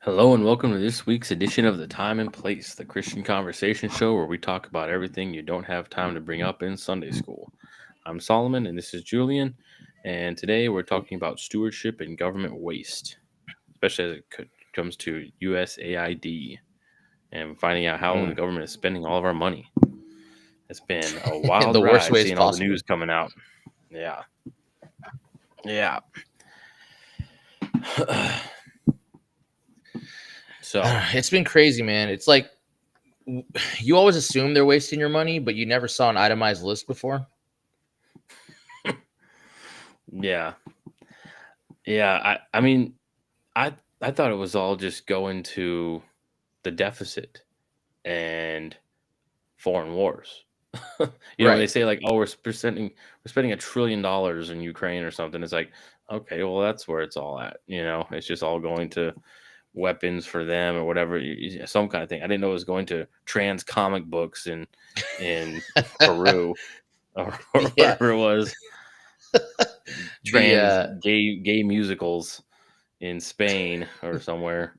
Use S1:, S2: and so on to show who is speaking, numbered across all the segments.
S1: Hello and welcome to this week's edition of The Time and Place, the Christian conversation show where we talk about everything you don't have time to bring up in Sunday school. I'm Solomon and this is Julian, and today we're talking about stewardship and government waste, especially as it comes to USAID and finding out how the
S2: Mm.
S1: government is spending all of our money. It's been a wild
S2: The worst
S1: ride
S2: ways
S1: seeing all the
S2: possible.
S1: news coming out. Yeah. Yeah. So,
S2: It's been crazy, man. It's like you always assume they're wasting your money, but you never saw an itemized list before.
S1: yeah. Yeah, I mean, I thought it was all just going to the deficit and foreign wars. They
S2: Right.
S1: say like, "Oh, we're spending $1 trillion in Ukraine or something." It's like, okay, well, that's where it's all at. It's just all going to weapons for them or whatever, some kind of thing. I didn't know it was going to trans comic books in Peru or
S2: Yeah.
S1: wherever it was,
S2: The
S1: trans gay musicals in Spain or somewhere.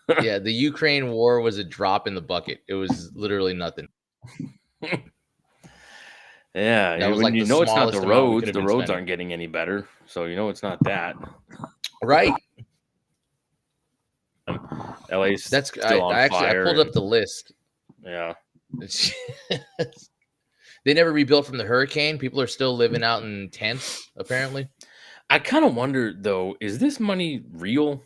S2: the Ukraine war was a drop in the bucket. It was literally nothing.
S1: Yeah,
S2: That was
S1: when
S2: like
S1: you
S2: the
S1: know it's not
S2: smallest amount we could have
S1: the
S2: been
S1: roads
S2: spending.
S1: aren't getting any better, so it's not that.
S2: Right.
S1: LA's
S2: That's
S1: still on
S2: I
S1: fire,
S2: pulled
S1: and
S2: up the list.
S1: yeah,
S2: They never rebuilt from the hurricane. People are still living out in tents, apparently.
S1: I kind of wonder though, is this money real?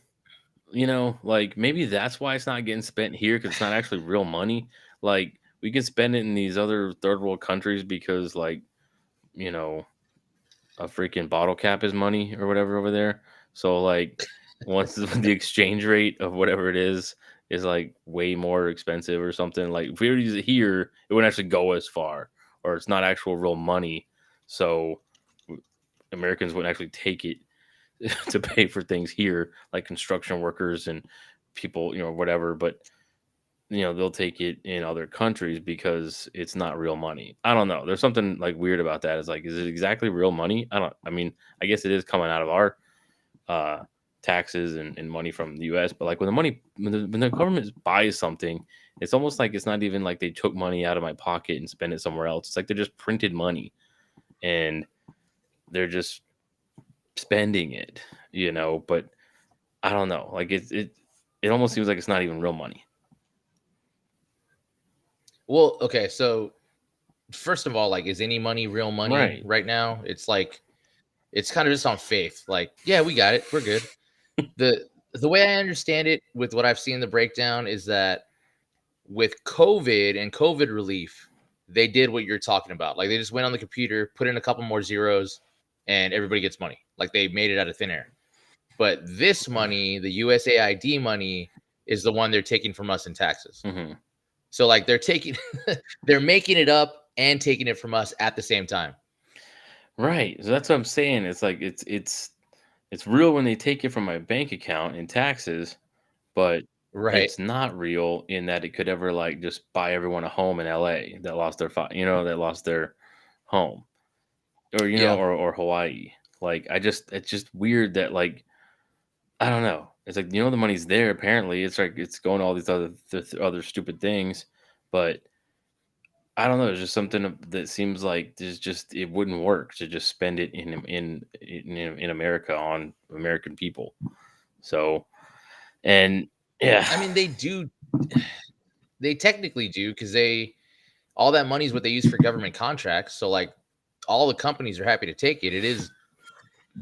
S1: Like maybe that's why it's not getting spent here because it's not actually real money. Like we can spend it in these other third world countries because like you know a freaking bottle cap is money or whatever over there. So like once the exchange rate of whatever it is like way more expensive or something. Like if we were to use it here, it wouldn't actually go as far, or it's not actual real money. So Americans wouldn't actually take it to pay for things here, like construction workers and people, whatever. But they'll take it in other countries because it's not real money. I don't know. There's something like weird about that. It's like, is it exactly real money? I mean, I guess it is coming out of our uh taxes and money from the US, but like when the government buys something, it's almost like it's not even like they took money out of my pocket and spent it somewhere else. It's like they just printed money and they're just spending it, but I don't know. Like it almost seems like it's not even real money.
S2: Well, okay, so first of all, like, is any money real money
S1: Right.
S2: right now? It's like it's kind of just on faith. Like, yeah, we got it. We're good. The way I understand it with what I've seen the breakdown is that with COVID and COVID relief, they did what you're talking about. Like they just went on the computer, put in a couple more zeros, and everybody gets money. Like they made it out of thin air. But this money, the USAID money, is the one they're taking from us in taxes.
S1: Hmm.
S2: So like they're taking they're making it up and taking it from us at the same time.
S1: Right. So that's what I'm saying. It's like it's real when they take it from my bank account in taxes, but
S2: Right.
S1: it's not real in that it could ever like just buy everyone a home in LA that lost their that lost their home, or
S2: Yeah.
S1: or Hawaii. Like it's just weird that like I don't know. It's like the money's there apparently. It's like it's going to all these other stupid things, but I don't know. It's just something that seems like there's just it wouldn't work to just spend it in America on American people. So and yeah,
S2: I mean, they do. They technically do because they all that money is what they use for government contracts. So like all the companies are happy to take it. It is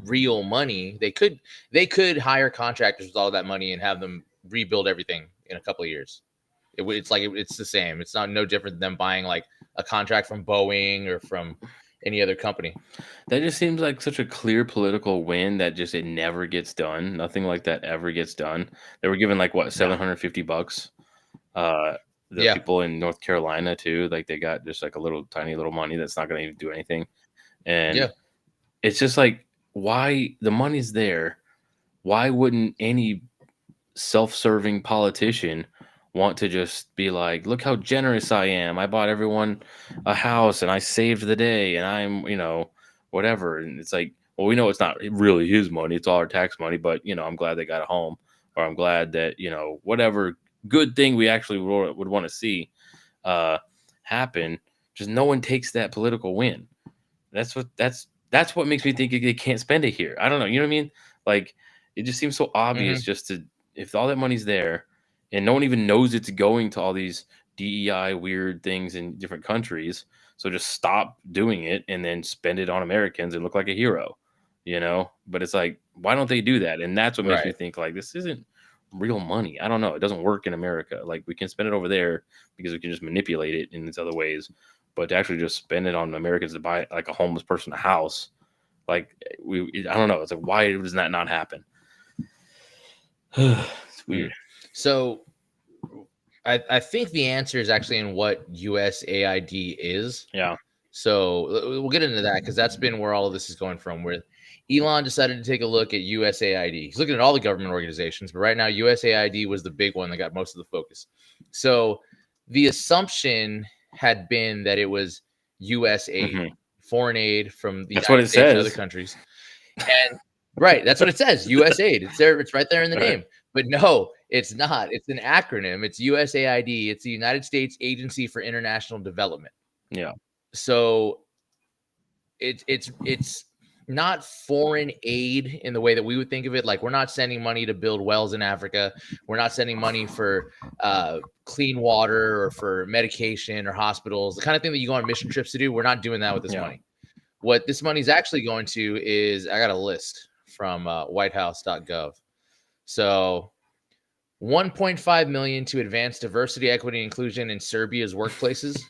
S2: real money. They could hire contractors with all that money and have them rebuild everything in a couple of years. It's like it's the same. It's not no different than them buying like a contract from Boeing or from any other company.
S1: that just seems like such a clear political win that just it never gets done. Nothing like that ever gets done. They were given like what
S2: No.
S1: $750. Uh, the
S2: Yeah.
S1: people in North Carolina too, like they got just like a little tiny little money that's not going to even do anything, and
S2: Yeah.
S1: it's just like why the money's there. Why wouldn't any self-serving politician want to just be like, look how generous I am. I bought everyone a house and I saved the day and I'm, whatever. And it's like, well, we know it's not really his money. It's all our tax money, but I'm glad they got a home. or I'm glad that, whatever good thing we actually would want to see uh, happen. Just no one takes that political win. That's what makes me think they can't spend it here. I don't know. You know what I mean? Like it just seems so obvious.
S2: Hmm.
S1: Just to if all that money's there, and no one even knows it's going to all these DEI weird things in different countries. So just stop doing it and then spend it on Americans and look like a hero. But it's like, why don't they do that? And that's what makes me
S2: Right.
S1: think like this isn't real money. I don't know. It doesn't work in America. Like we can spend it over there because we can just manipulate it in these other ways. But to actually just spend it on Americans to buy like a homeless person a house, like I don't know. It's like, why does that not happen? It's weird.
S2: So I think the answer is actually in what USAID is.
S1: Yeah.
S2: So we'll get into that because that's been where all of this is going from. Where Elon decided to take a look at USAID. He's looking at all the government organizations, but right now USAID was the big one that got most of the focus. So the assumption had been that it was USAID,
S1: Mhm.
S2: foreign aid from the
S1: That's what
S2: United
S1: it
S2: States and other
S1: says.
S2: countries. And right, that's what it says. USAID. It's there. It's right there in the
S1: Right.
S2: name. But no, it's not. It's an acronym. It's USAID. It's the United States Agency for International Development.
S1: Yeah.
S2: So it's not foreign aid in the way that we would think of it. Like we're not sending money to build wells in Africa. We're not sending money for clean water or for medication or hospitals, the kind of thing that you go on mission trips to do. We're not doing that with this
S1: Yeah.
S2: money. What this money is actually going to is, I got a list from whitehouse.gov. So 1.5 million to advance diversity, equity, and inclusion in Serbia's workplaces.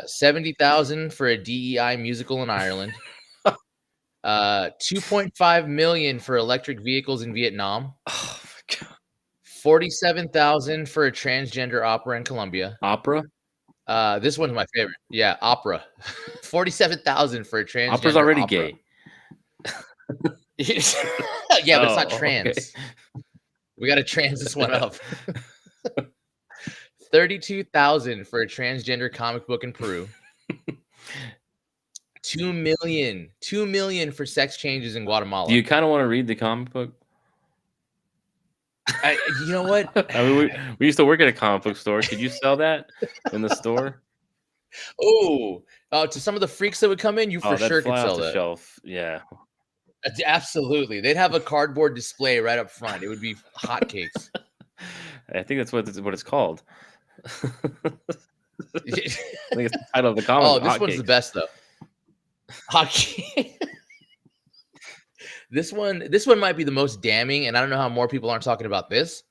S2: 70,000 for a DEI musical in Ireland. 2.5 million for electric vehicles in Vietnam.
S1: Oh my God.
S2: 47,000 for a transgender opera in Colombia.
S1: Opera?
S2: This one's my favorite. Yeah, opera. 47,000 for a transgender
S1: Opera's already
S2: opera.
S1: gay.
S2: Yeah, but it's not
S1: Oh,
S2: trans.
S1: okay.
S2: We got to trans this one up. 32,000 for a transgender comic book in Peru. 2 million for sex changes in Guatemala.
S1: Do you kind of want to read the comic book?
S2: You know what?
S1: I mean, we used to work at a comic book store. Could you sell that in the store?
S2: Oh, to some of the freaks that would come in, you for
S1: That'd
S2: sure could
S1: fly
S2: sell
S1: off the
S2: that.
S1: shelf. Yeah.
S2: Absolutely. They'd have a cardboard display right up front. It would be hotcakes.
S1: I think that's what it's called. I
S2: Yeah.
S1: think it's the title of the comic.
S2: Oh, this one's the best though. Hockey. This one might be the most damning, and I don't know how more people aren't talking about this.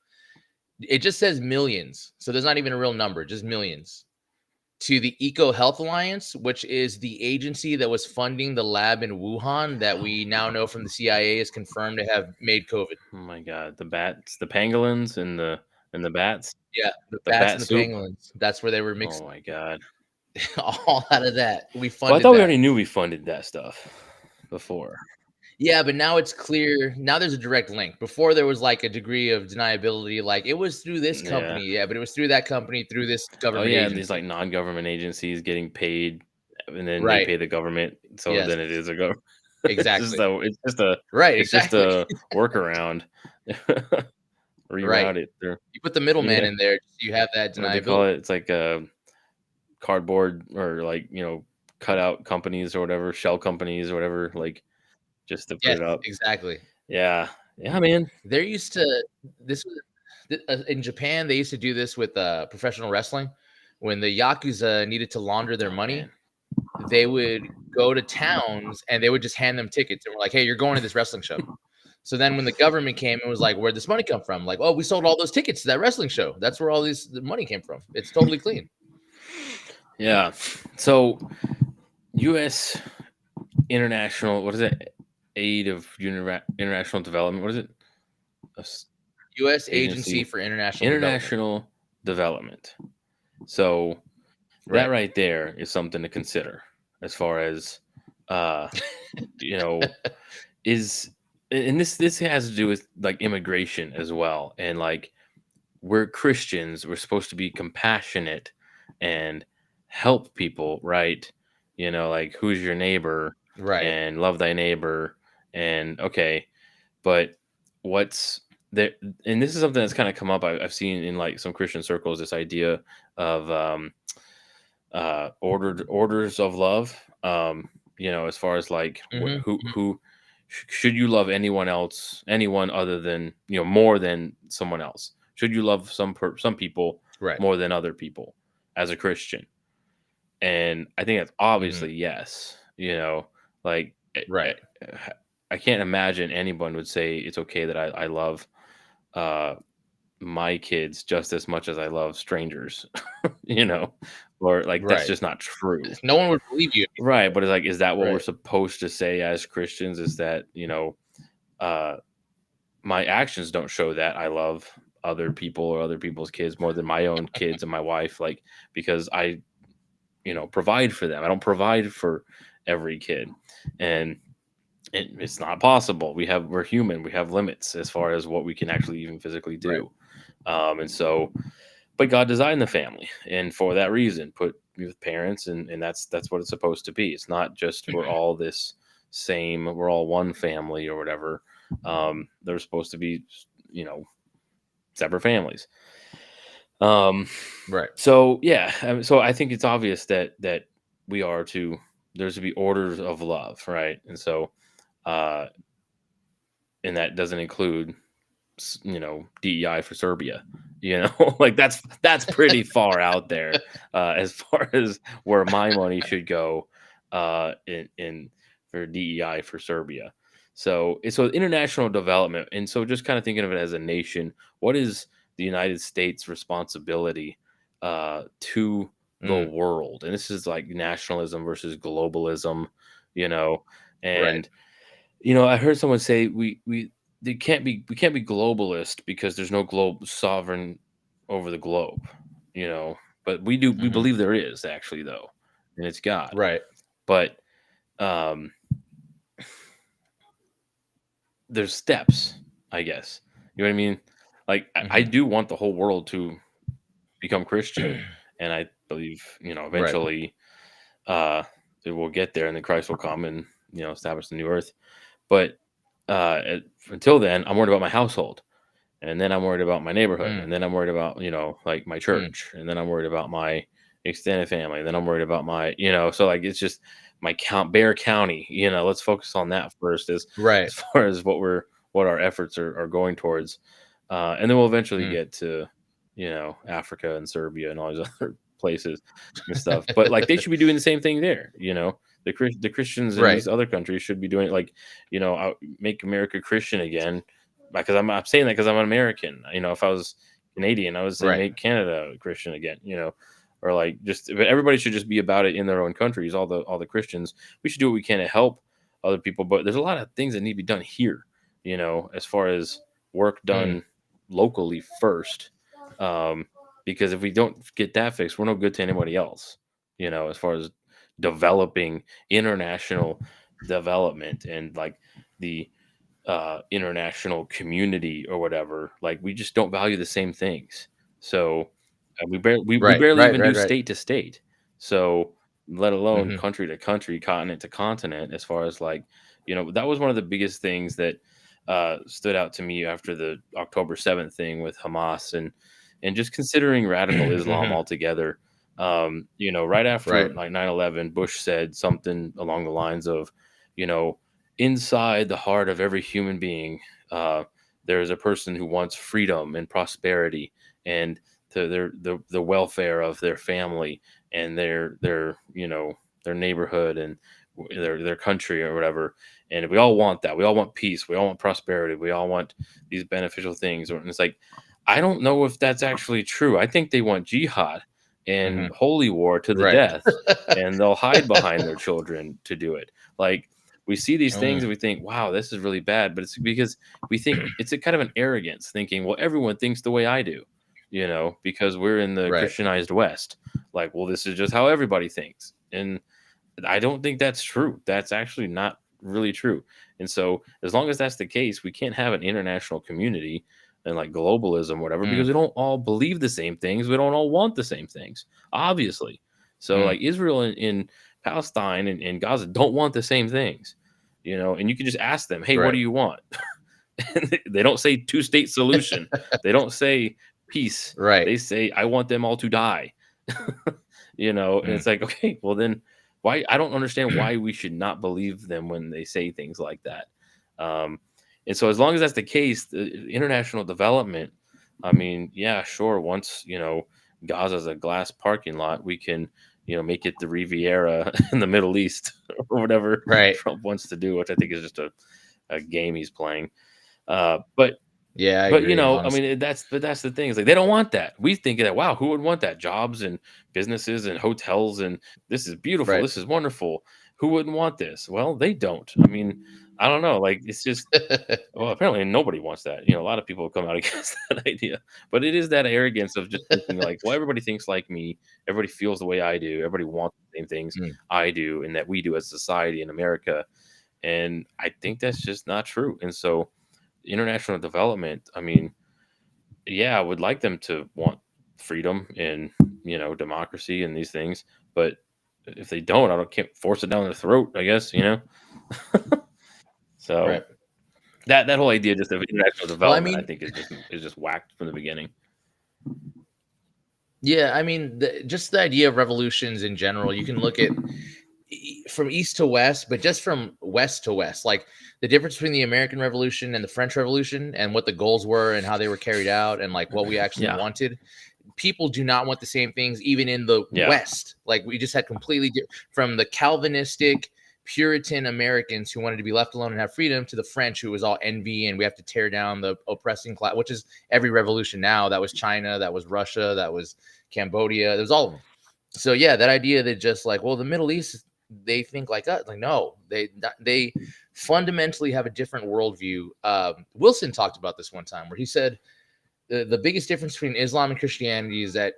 S2: It just says millions, so there's not even a real number, just millions. To the Eco Health Alliance, which is the agency that was funding the lab in Wuhan that we now know from the CIA is confirmed to have made COVID.
S1: Oh my God, the bats, the pangolins, and the bats.
S2: Yeah, the
S1: The
S2: bats
S1: bat
S2: and the
S1: soup.
S2: pangolins. That's where they were mixed
S1: Oh my God.
S2: all out of that. We
S1: Well, I
S2: funded
S1: thought we
S2: that.
S1: already knew we funded that stuff before.
S2: Yeah, but now it's clear. Now there's a direct link. Before there was like a degree of deniability, like it was through this company, yeah, but it was through that company, through this
S1: Oh
S2: government
S1: yeah,
S2: agency.
S1: these like non-government agencies getting paid, and then they
S2: Right.
S1: pay the government. So
S2: Yes.
S1: then it is a government.
S2: Exactly.
S1: It's just a
S2: Right.
S1: It's
S2: Exactly.
S1: just a workaround. Reroute it through.
S2: You put the middleman
S1: Yeah.
S2: in there, so you have that
S1: What do they call
S2: deniability.
S1: it? It's like a cardboard or like cutout companies or whatever, shell companies or whatever, like just to put
S2: Yes,
S1: it up.
S2: exactly.
S1: Yeah, man.
S2: There used to this was in Japan. They used to do this with professional wrestling. When the yakuza needed to launder their money,
S1: Man.
S2: they would go to towns and they would just hand them tickets and were like, "Hey, you're going to this wrestling show." So then when the government came and was like, "Where'd this money come from?" Like, "Oh, we sold all those tickets to that wrestling show. That's where all the money came from. It's totally clean."
S1: Yeah. So, U.S. international, what is it? Aid of international development. What is it?
S2: U.S. Agency for
S1: International Development. So that right there is something to consider as far as is, and this has to do with like immigration as well. And like we're Christians, we're supposed to be compassionate and help people, right? Like who's your neighbor,
S2: Right.
S1: and love thy neighbor, and okay, but what's there, and this is something that's kind of come up. I've seen in like some Christian circles this idea of orders of love. As far as like
S2: Mhm, mhm.
S1: who should you love anyone other than more than someone else? Should you love some people
S2: Right.
S1: more than other people as a Christian? And I think that's
S2: Mhm.
S1: obviously yes. Like
S2: Right.
S1: I can't imagine anyone would say it's okay that I love uh, my kids just as much as I love strangers, you know, or like that's
S2: Right.
S1: just not true.
S2: No one would believe you if you said
S1: Right. But it's like, is that what we're
S2: right.
S1: supposed to say as Christians? Is that, uh, my actions don't show that I love other people or other people's kids more than my own kids and my wife, like, because I, provide for them. I don't provide for every kid. And it's not possible. We're human. We have limits as far as what we can actually even physically
S2: Right.
S1: do. And so, but God designed the family, and for that reason, put me with parents, and that's what it's supposed to be. It's not just we're all this same, we're all one family or whatever. They're supposed to be, you know, separate families. Um,
S2: Right.
S1: so yeah, so I think it's obvious that we are to there's to be orders of love, right? And so, uh, and that doesn't include DEI for Serbia. Like that's pretty far out there as far as where my money should go in for DEI for Serbia. So international development, and so just kind of thinking of it as a nation, what is the United States' responsibility to the
S2: Mm.
S1: world? And this is like nationalism versus globalism, you know,
S2: Right.
S1: and I heard someone say we can't be globalist because there's no globe sovereign over the globe, you know. But we
S2: Mhm.
S1: believe there is actually though, and it's God.
S2: Right.
S1: But um, there's steps, I guess. You know what I mean? Like I
S2: Mhm.
S1: do want the whole world to become Christian, and I believe
S2: Right.
S1: eventually uh, it will get there, and then Christ will come and establish the new earth. But until then, I'm worried about my household. And then I'm worried about my neighborhood,
S2: Mm.
S1: and then I'm worried about like my
S2: Mm.
S1: church, and then I'm worried about my extended family, and then I'm worried about my so like it's just my Bear County. Let's focus on that first,
S2: Right.
S1: as far as what our efforts are going towards, and then we'll eventually
S2: Mm.
S1: get to Africa and Serbia and all these other places and stuff. But like they should be doing the same thing there. The Christians in
S2: Right.
S1: these other countries should be doing like make America Christian again, because I'm saying that because I'm an American. If I was Canadian, I would say
S2: Right.
S1: make Canada Christian again. Or like but everybody should just be about it in their own countries. All the Christians, we should do what we can to help other people. But there's a lot of things that need to be done here. As far as work
S2: Mm.
S1: done locally first, um, because if we don't get that fixed, we're no good to anybody else. As far as developing international development and like the international community or whatever. Like we just don't value the same things. So we
S2: Right.
S1: barely
S2: Right.
S1: even do
S2: Right. Right.
S1: state to state. So let alone
S2: Mhm.
S1: country to country, continent to continent. As far as like that was one of the biggest things that stood out to me after the October 7th thing with Hamas and just considering radical Islam
S2: Mhm.
S1: altogether. Right
S2: Right.
S1: after like 9/11, Bush said something along the lines of, you know, inside the heart of every human being, there is a person who wants freedom and prosperity and the welfare of their family and their neighborhood and their country or whatever. And we all want that. We all want peace. We all want prosperity. We all want these beneficial things. And it's like, I don't know if that's actually true. I think they want jihad and
S2: Mhm.
S1: holy war to the
S2: Right.
S1: death, and they'll hide behind their children to do it. Like we see these things
S2: Mm.
S1: and we think, wow, this is really bad. But it's because we think it's a kind of an arrogance thinking, well, everyone thinks the way I do, because we're in the
S2: Right.
S1: Christianized West. Like, well, this is just how everybody thinks. And I don't think that's true. That's actually not really true. And so, as long as that's the case, we can't have an international community and like globalism, whatever, because
S2: Mm.
S1: we don't all believe the same things. We don't all want the same things, obviously. So,
S2: Mm.
S1: like Israel and Palestine and Gaza don't want the same things, and you can just ask them, hey, what
S2: Right.
S1: do you want? They don't say two-state solution. They don't say peace.
S2: Right.
S1: They say, I want them all to die. And
S2: Mm.
S1: it's like, okay, well then why I don't understand why we should not believe them when they say things like that. Um, and so as long as that's the case, the international development, I mean, yeah, sure. Once, Gaza's a glass parking lot, we can, make it the Riviera in the Middle East or whatever
S2: Right.
S1: Trump wants to do, which I think is just a game he's playing. But
S2: Yeah, I
S1: but,
S2: agree,
S1: I
S2: honestly.
S1: mean, that's the thing. It's like they don't want that. We think that, wow, who would want that? Jobs and businesses and hotels and this is beautiful.
S2: Right.
S1: This is wonderful. Who wouldn't want this? Well, they don't. I mean, I don't know. Like it's just well, apparently nobody wants that. A lot of people come out against that idea. But it is that arrogance of just thinking like, well, everybody thinks like me. Everybody feels the way I do. Everybody wants the same things
S2: Mm.
S1: I do and that we do as a society in America. And I think that's just not true. And so international development, I mean, yeah, I would like them to want freedom and democracy and these things, but if they don't, can't force it down their throat. I guess. So
S2: Right.
S1: that whole idea just of international
S2: Well, I
S1: development, I
S2: mean,
S1: think is just whacked from the beginning.
S2: yeah, I mean, just the idea of revolutions in general, you can look at from east to west, but just from west to west, like the difference between the American Revolution and the French Revolution and what the goals were and how they were carried out and like what we actually
S1: Yeah,
S2: wanted. People do not want the same things, even in the
S1: yeah,
S2: West. Like we just had completely from the Calvinistic Puritan Americans who wanted to be left alone and have freedom to the French, who was all envy and we have to tear down the oppressing class, which is every revolution now. That was China, that was Russia, that was Cambodia, there was all of them. So yeah, that idea that just like, well, the Middle East, they think like us. Like no, they fundamentally have a different worldview. Wilson talked about this one time where he said the biggest difference between Islam and Christianity is that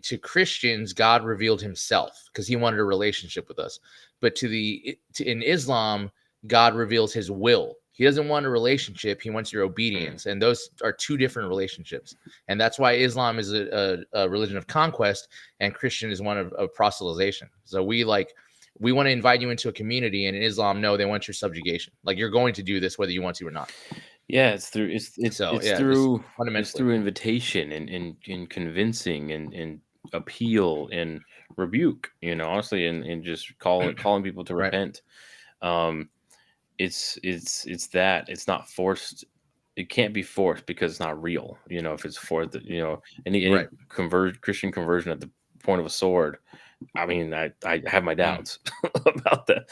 S2: to Christians, God revealed himself because he wanted a relationship with us. But in Islam, God reveals his will. He doesn't want a relationship. He wants your obedience. And those are two different relationships. And that's why Islam is a religion of conquest and Christian is one of proselytization. So we want to invite you into a community, and in Islam, no, they want your subjugation. Like you're going to do this whether you want to or not.
S1: yeah. It's through
S2: So
S1: it's
S2: yeah, just
S1: through it's
S2: fundamentally.
S1: through invitation and convincing and appeal and rebuke. Honestly, and just calling people to
S2: Right.
S1: repent. Um, it's that it's not forced. It can't be forced because it's not real. If it's for the any
S2: Right.
S1: Christian conversion at the point of a sword. I mean, I have my
S2: Mm.
S1: doubts about the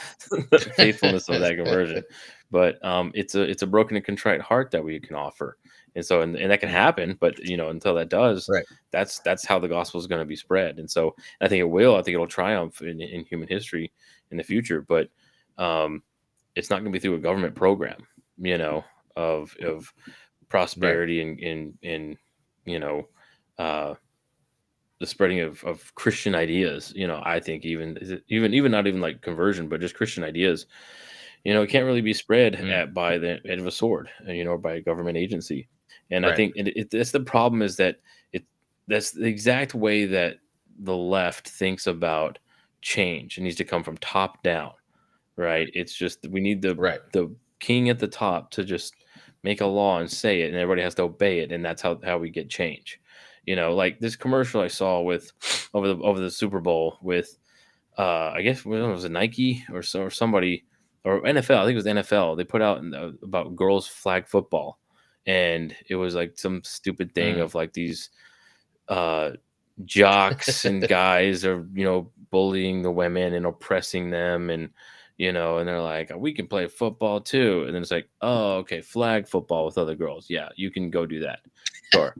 S1: faithfulness of that conversion, but it's a broken and contrite heart that we can offer, and so and that can happen, but until that does,
S2: Right.
S1: that's how the gospel is going to be spread, and so I think it will. I think it'll triumph in human history in the future, but um, it's not going to be through a government program, of
S2: Right.
S1: prosperity and you know. Uh, the spreading of Christian ideas. I think even is it even not even like conversion, but just Christian ideas. It can't really be spread
S2: Mm.
S1: by the end of a sword, or by a government agency. And I
S2: Right.
S1: think that's the problem is that it that's the exact way that the left thinks about change. It needs to come from top down, right? It's just we need
S2: Right.
S1: the king at the top to just make a law and say it, and everybody has to obey it, and that's how we get change. Like this commercial I saw with over the Super Bowl with I guess was it Nike or somebody or NFL. I think it was NFL. They put out about girls flag football, and it was like some stupid thing
S2: Mm.
S1: of like these uh, jocks and guys are bullying the women and oppressing them and they're like, we can play football too, and then it's like, oh, okay, flag football with other girls, yeah, you can go do that, sure.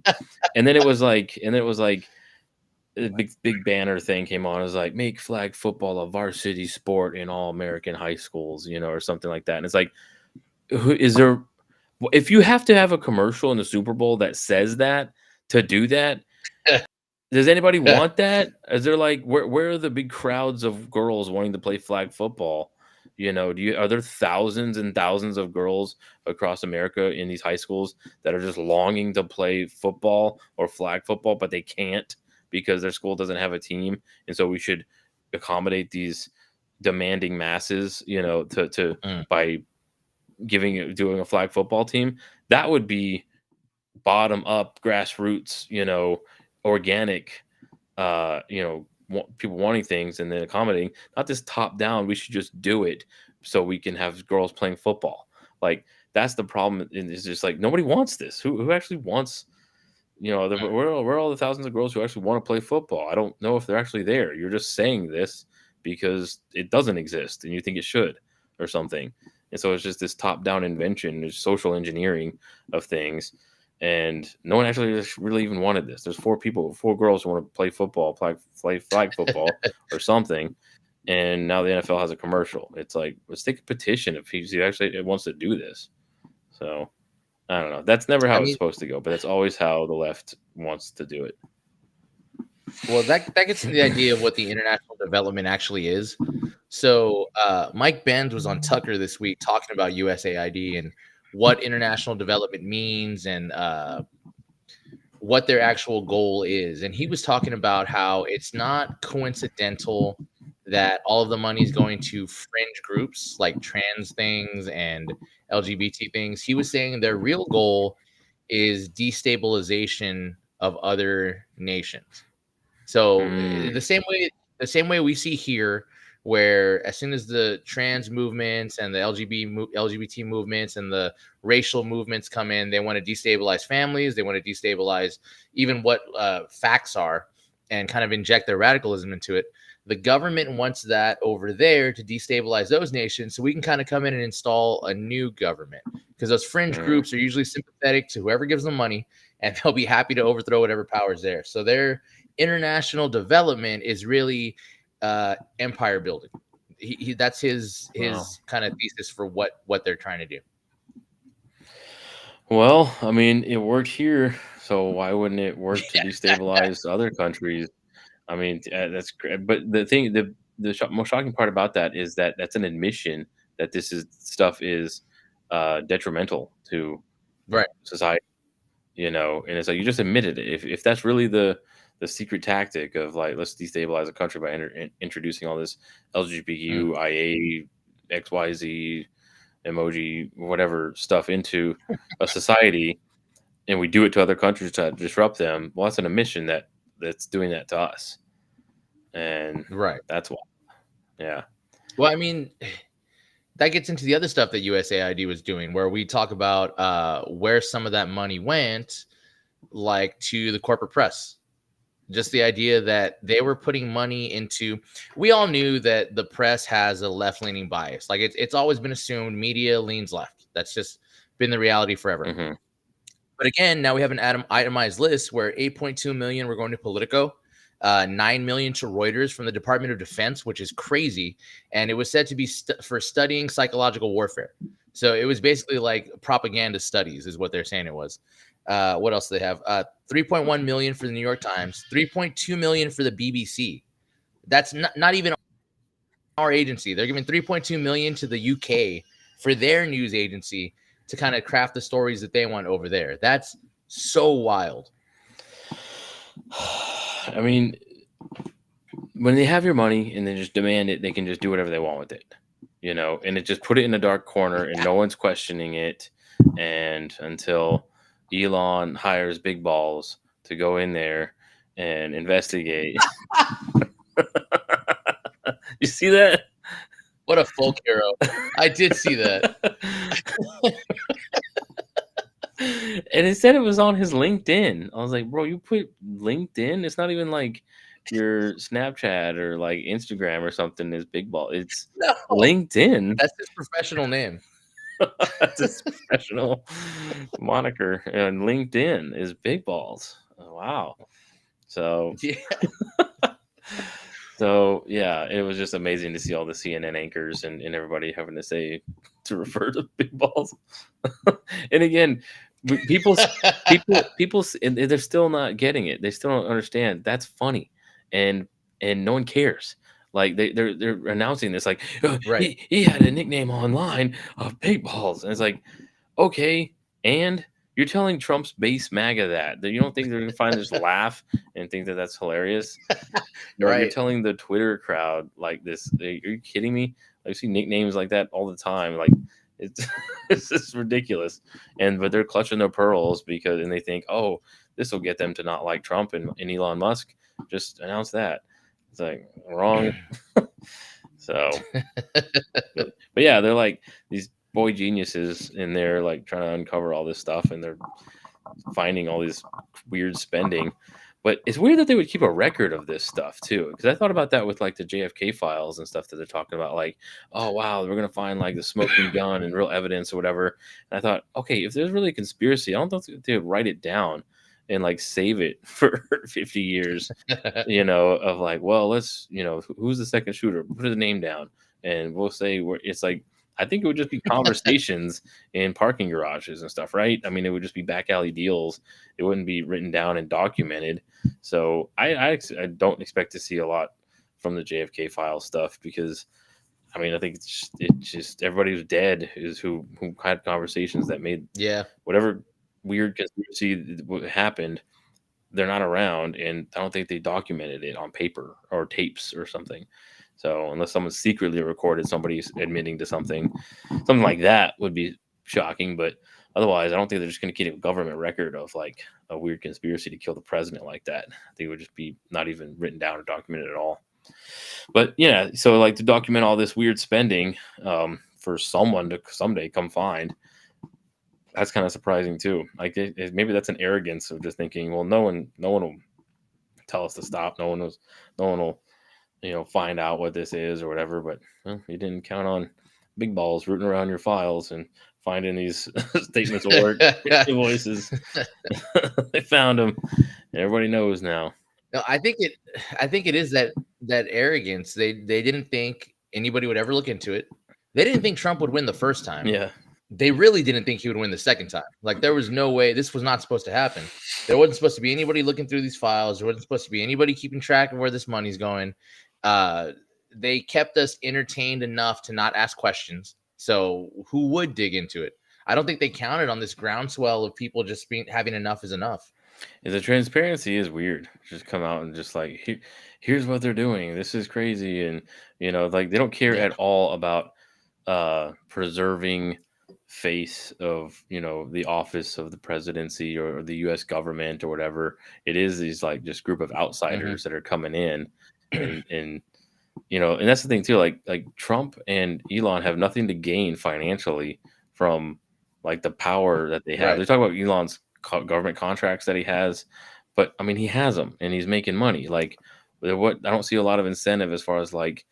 S1: And then it was like a big banner thing came on. It was like, make flag football a varsity sport in all American high schools, or something like that. And it's like, who is there? If you have to have a commercial in the Super Bowl that says that to do that, does anybody want that? Is there like where are the big crowds of girls wanting to play flag football? Are there thousands and thousands of girls across America in these high schools that are just longing to play football or flag football, but they can't because their school doesn't have a team, and so we should accommodate these demanding masses, to
S2: Mm.
S1: by doing a flag football team, that would be bottom up, grassroots, organic, people wanting things and then accommodating, not this top down. We should just do it so we can have girls playing football. Like that's the problem. And it's just like nobody wants this. Who actually wants? Where are all the thousands of girls who actually want to play football? I don't know if they're actually there. You're just saying this because it doesn't exist and you think it should or something. And so it's just this top down invention, there's social engineering of things. And no one actually just really even wanted this. There's four girls who want to play football, play flag football or something. And now the NFL has a commercial. It's like, let's take a petition if he actually wants to do this. So I don't know. That's never how it's supposed to go, but that's always how the left wants to do it.
S2: Well, that gets to the idea of what the international development actually is. So Mike Benz was on Tucker this week talking about USAID and what international development means and what their actual goal is. And he was talking about how it's not coincidental that all of the money is going to fringe groups like trans things and LGBT things. He was saying their real goal is destabilization of other nations. So the same way we see here, where as soon as the trans movements and the LGBT movements and the racial movements come in, they want to destabilize families. They want to destabilize even what facts are and kind of inject their radicalism into it. The government wants that over there to destabilize those nations so we can kind of come in and install a new government, because those fringe groups are usually sympathetic to whoever gives them money and they'll be happy to overthrow whatever power is there. So their international development is really empire building. That's his kind of thesis for what they're trying to do.
S1: Well, I mean, it worked here, so why wouldn't it work to destabilize other countries? I mean, that's great. But the most shocking part about that is that that's an admission that stuff is detrimental to society, and it's like you just admitted it. If that's really the secret tactic of like, let's destabilize a country by introducing all this LGBTQIA, XYZ, emoji, whatever stuff into a society, and we do it to other countries to disrupt them, well, that's an admission that's doing that to us. And that's why. Yeah.
S2: Well, I mean, that gets into the other stuff that USAID was doing, where we talk about where some of that money went, like to the corporate press. Just the idea that they were putting money into, we all knew that the press has a left-leaning bias. Like it's always been assumed media leans left. That's just been the reality forever.
S1: Mm-hmm.
S2: But again, now we have an itemized list where 8.2 million were going to Politico, 9 million to Reuters from the Department of Defense, which is crazy. And it was said to be for studying psychological warfare. So it was basically like propaganda studies is what they're saying it was. What else do they have? 3.1 million for the New York Times, 3.2 million for the BBC. That's not even our agency. They're giving 3.2 million to the UK for their news agency to kind of craft the stories that they want over there. That's so wild.
S1: I mean, when they have your money and they just demand it, they can just do whatever they want with it, and it just put it in a dark corner and no one's questioning it. And until Elon hires big balls to go in there and investigate. You see that?
S2: What a folk hero. I did see that.
S1: And it said it was on his LinkedIn. I was like, bro, you put LinkedIn? It's not even like your Snapchat or like Instagram or something is big ball. It's LinkedIn.
S2: That's his professional name.
S1: That's his professional moniker. And LinkedIn is big balls. Oh, wow. So So yeah, it was just amazing to see all the CNN anchors and everybody having to say to refer to big balls. And again, people, and they're still not getting it. They still don't understand. That's funny, and no one cares. Like they're announcing this, like he had a nickname online of big balls, and it's like, okay, and you're telling Trump's base MAGA that you don't think they're going to find this laugh and think that that's hilarious? You're telling the Twitter crowd like this. Are you kidding me? I see nicknames like that all the time. Like It's it's just ridiculous. But they're clutching their pearls and they think, oh, this will get them to not like Trump and Elon Musk. Just announce that. It's like wrong. So, but yeah, they're like these boy geniuses, and they're like trying to uncover all this stuff, and they're finding all these weird spending. But it's weird that they would keep a record of this stuff too, because I thought about that with like the JFK files and stuff that they're talking about. Like, oh wow, we're gonna find like the smoking gun and real evidence or whatever. And I thought, okay, if there's really a conspiracy, I don't think they would write it down and like save it for 50 years, of like, well, let's, who's the second shooter? Put the name down, and we'll say it's like. I think it would just be conversations in parking garages and stuff, right? I mean, it would just be back alley deals. It wouldn't be written down and documented. So I don't expect to see a lot from the JFK file stuff because I mean I think it's just everybody who's dead is who had conversations that made
S2: Yeah.
S1: whatever weird conspiracy happened. They're not around, and I don't think they documented it on paper or tapes or something. So unless someone secretly recorded somebody's admitting to something like that would be shocking. But otherwise, I don't think they're just going to keep a government record of like a weird conspiracy to kill the president like that. I think it would just be not even written down or documented at all. But yeah, so like to document all this weird spending for someone to someday come find, that's kind of surprising too. Like maybe that's an arrogance of just thinking, well, no one will tell us to stop. No one will find out what this is or whatever. But well, you didn't count on big balls rooting around your files and finding these statements of work invoices. They found them. Everybody knows now.
S2: No, I think it is that arrogance. They didn't think anybody would ever look into it. They didn't think Trump would win the first time.
S1: Yeah.
S2: They really didn't think he would win the second time. Like there was no way this was not supposed to happen. There wasn't supposed to be anybody looking through these files. There wasn't supposed to be anybody keeping track of where this money's going. They kept us entertained enough to not ask questions. So who would dig into it? I don't think they counted on this groundswell of people just having enough is enough.
S1: The transparency is weird. Just come out and just like here's what they're doing. This is crazy, and like they don't care
S2: Yeah.
S1: at all about preserving face of the office of the presidency or the U.S. government or whatever. It is these like just group of outsiders that are coming in, and and that's the thing too. Like Trump and Elon have nothing to gain financially from like the power that they have.
S2: Right.
S1: They talk about Elon's government contracts that he has, but I mean he has them and he's making money. Like what I don't see a lot of incentive as far as like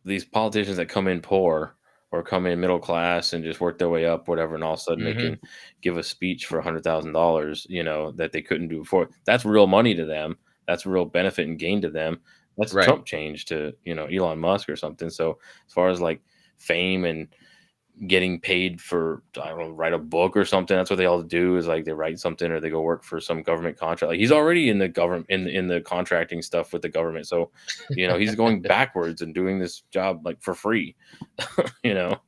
S1: these politicians that come in poor or come in middle class and just work their way up, whatever, and all of a sudden they can give a speech for $100,000, that they couldn't do before. That's real money to them. That's real benefit and gain to them. That's
S2: Right.
S1: Trump change to Elon Musk or something. So as far as like fame and getting paid for, I don't know, write a book or something, that's what they all do is like they write something or they go work for some government contract. Like he's already in the government in the contracting stuff with the government, so he's going backwards and doing this job like for free. So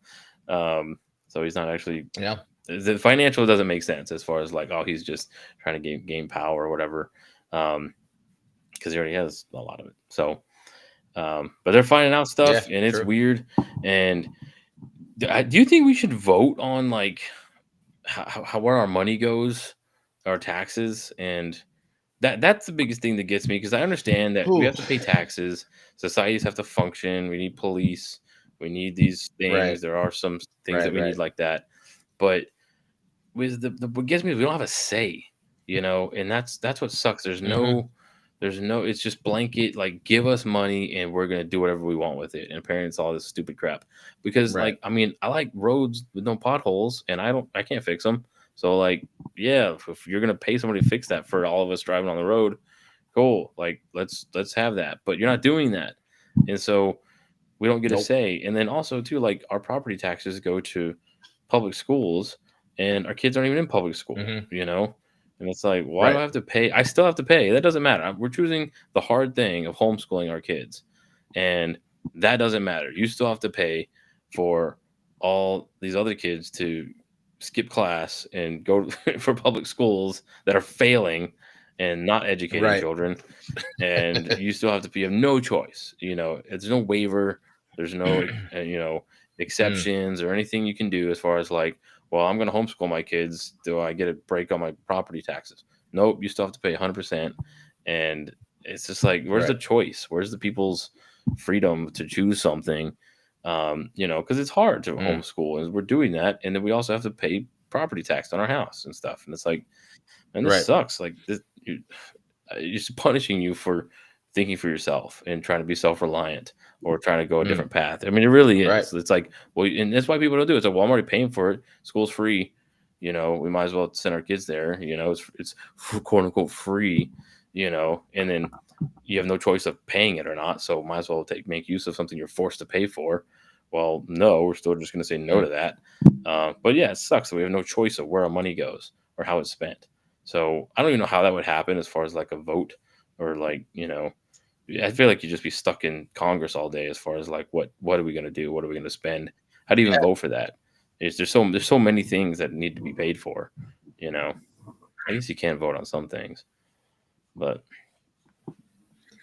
S1: he's not actually,
S2: Yeah.
S1: the financial doesn't make sense as far as like, oh, he's just trying to gain power or whatever, because he already has a lot of it. So but they're finding out stuff,
S2: Yeah,
S1: and it's
S2: true.
S1: weird. And do you think we should vote on like how where our money goes, our taxes, and that's the biggest thing that gets me, because I understand that we
S2: Ooh.
S1: have to pay taxes, societies have to function, we need police, we need these
S2: Right.
S1: things. There are some things that
S2: Right.
S1: we need
S2: Right.
S1: like that, but with what gets me is we don't have a say, and that's what sucks. There's no, it's just blanket, like, give us money and we're gonna do whatever we want with it, and parents all this stupid crap. Because
S2: Right.
S1: like, I mean, I like roads with no potholes, and I can't fix them. So like, yeah, if you're gonna pay somebody to fix that for all of us driving on the road, cool. Like let's have that. But you're not doing that, and so we don't get a
S2: Nope.
S1: say. And then also too, like our property taxes go to public schools, and our kids aren't even in public school, And it's like, why do
S2: Right.
S1: I have to pay? I still have to pay. That doesn't matter. We're choosing the hard thing of homeschooling our kids, and that doesn't matter. You still have to pay for all these other kids to skip class and go for public schools that are failing and not educating
S2: Right.
S1: children, and you still have to pay. You have no choice. There's no waiver. There's no,
S2: Mm,
S1: exceptions or anything you can do as far as like, well, I'm going to homeschool my kids. Do I get a break on my property taxes? Nope, you still have to pay 100%. And it's just like, where's the
S2: right.
S1: choice? Where's the people's freedom to choose something? Because it's hard to
S2: Mm,
S1: homeschool, and we're doing that, and then we also have to pay property tax on our house and stuff. And it's like, and this
S2: right.
S1: sucks. Like this, it's punishing you for thinking for yourself and trying to be self-reliant or trying to go a
S2: Mm,
S1: different path. I mean, it really
S2: right.
S1: is. It's like, well, and that's why people don't do it. It's like, well, I'm already paying for it. School's free. We might as well send our kids there. It's quote unquote free. And then you have no choice of paying it or not. So might as well make use of something you're forced to pay for. Well, no, we're still just going to say no
S2: Mm.
S1: to that. But yeah, it sucks that we have no choice of where our money goes or how it's spent. So I don't even know how that would happen as far as like a vote or like, I feel like you'd just be stuck in Congress all day as far as like what are we gonna do? What are we gonna spend? How do you even
S2: Yeah.
S1: vote for that? There's so many things that need to be paid for, you know. I guess you can't vote on some things, but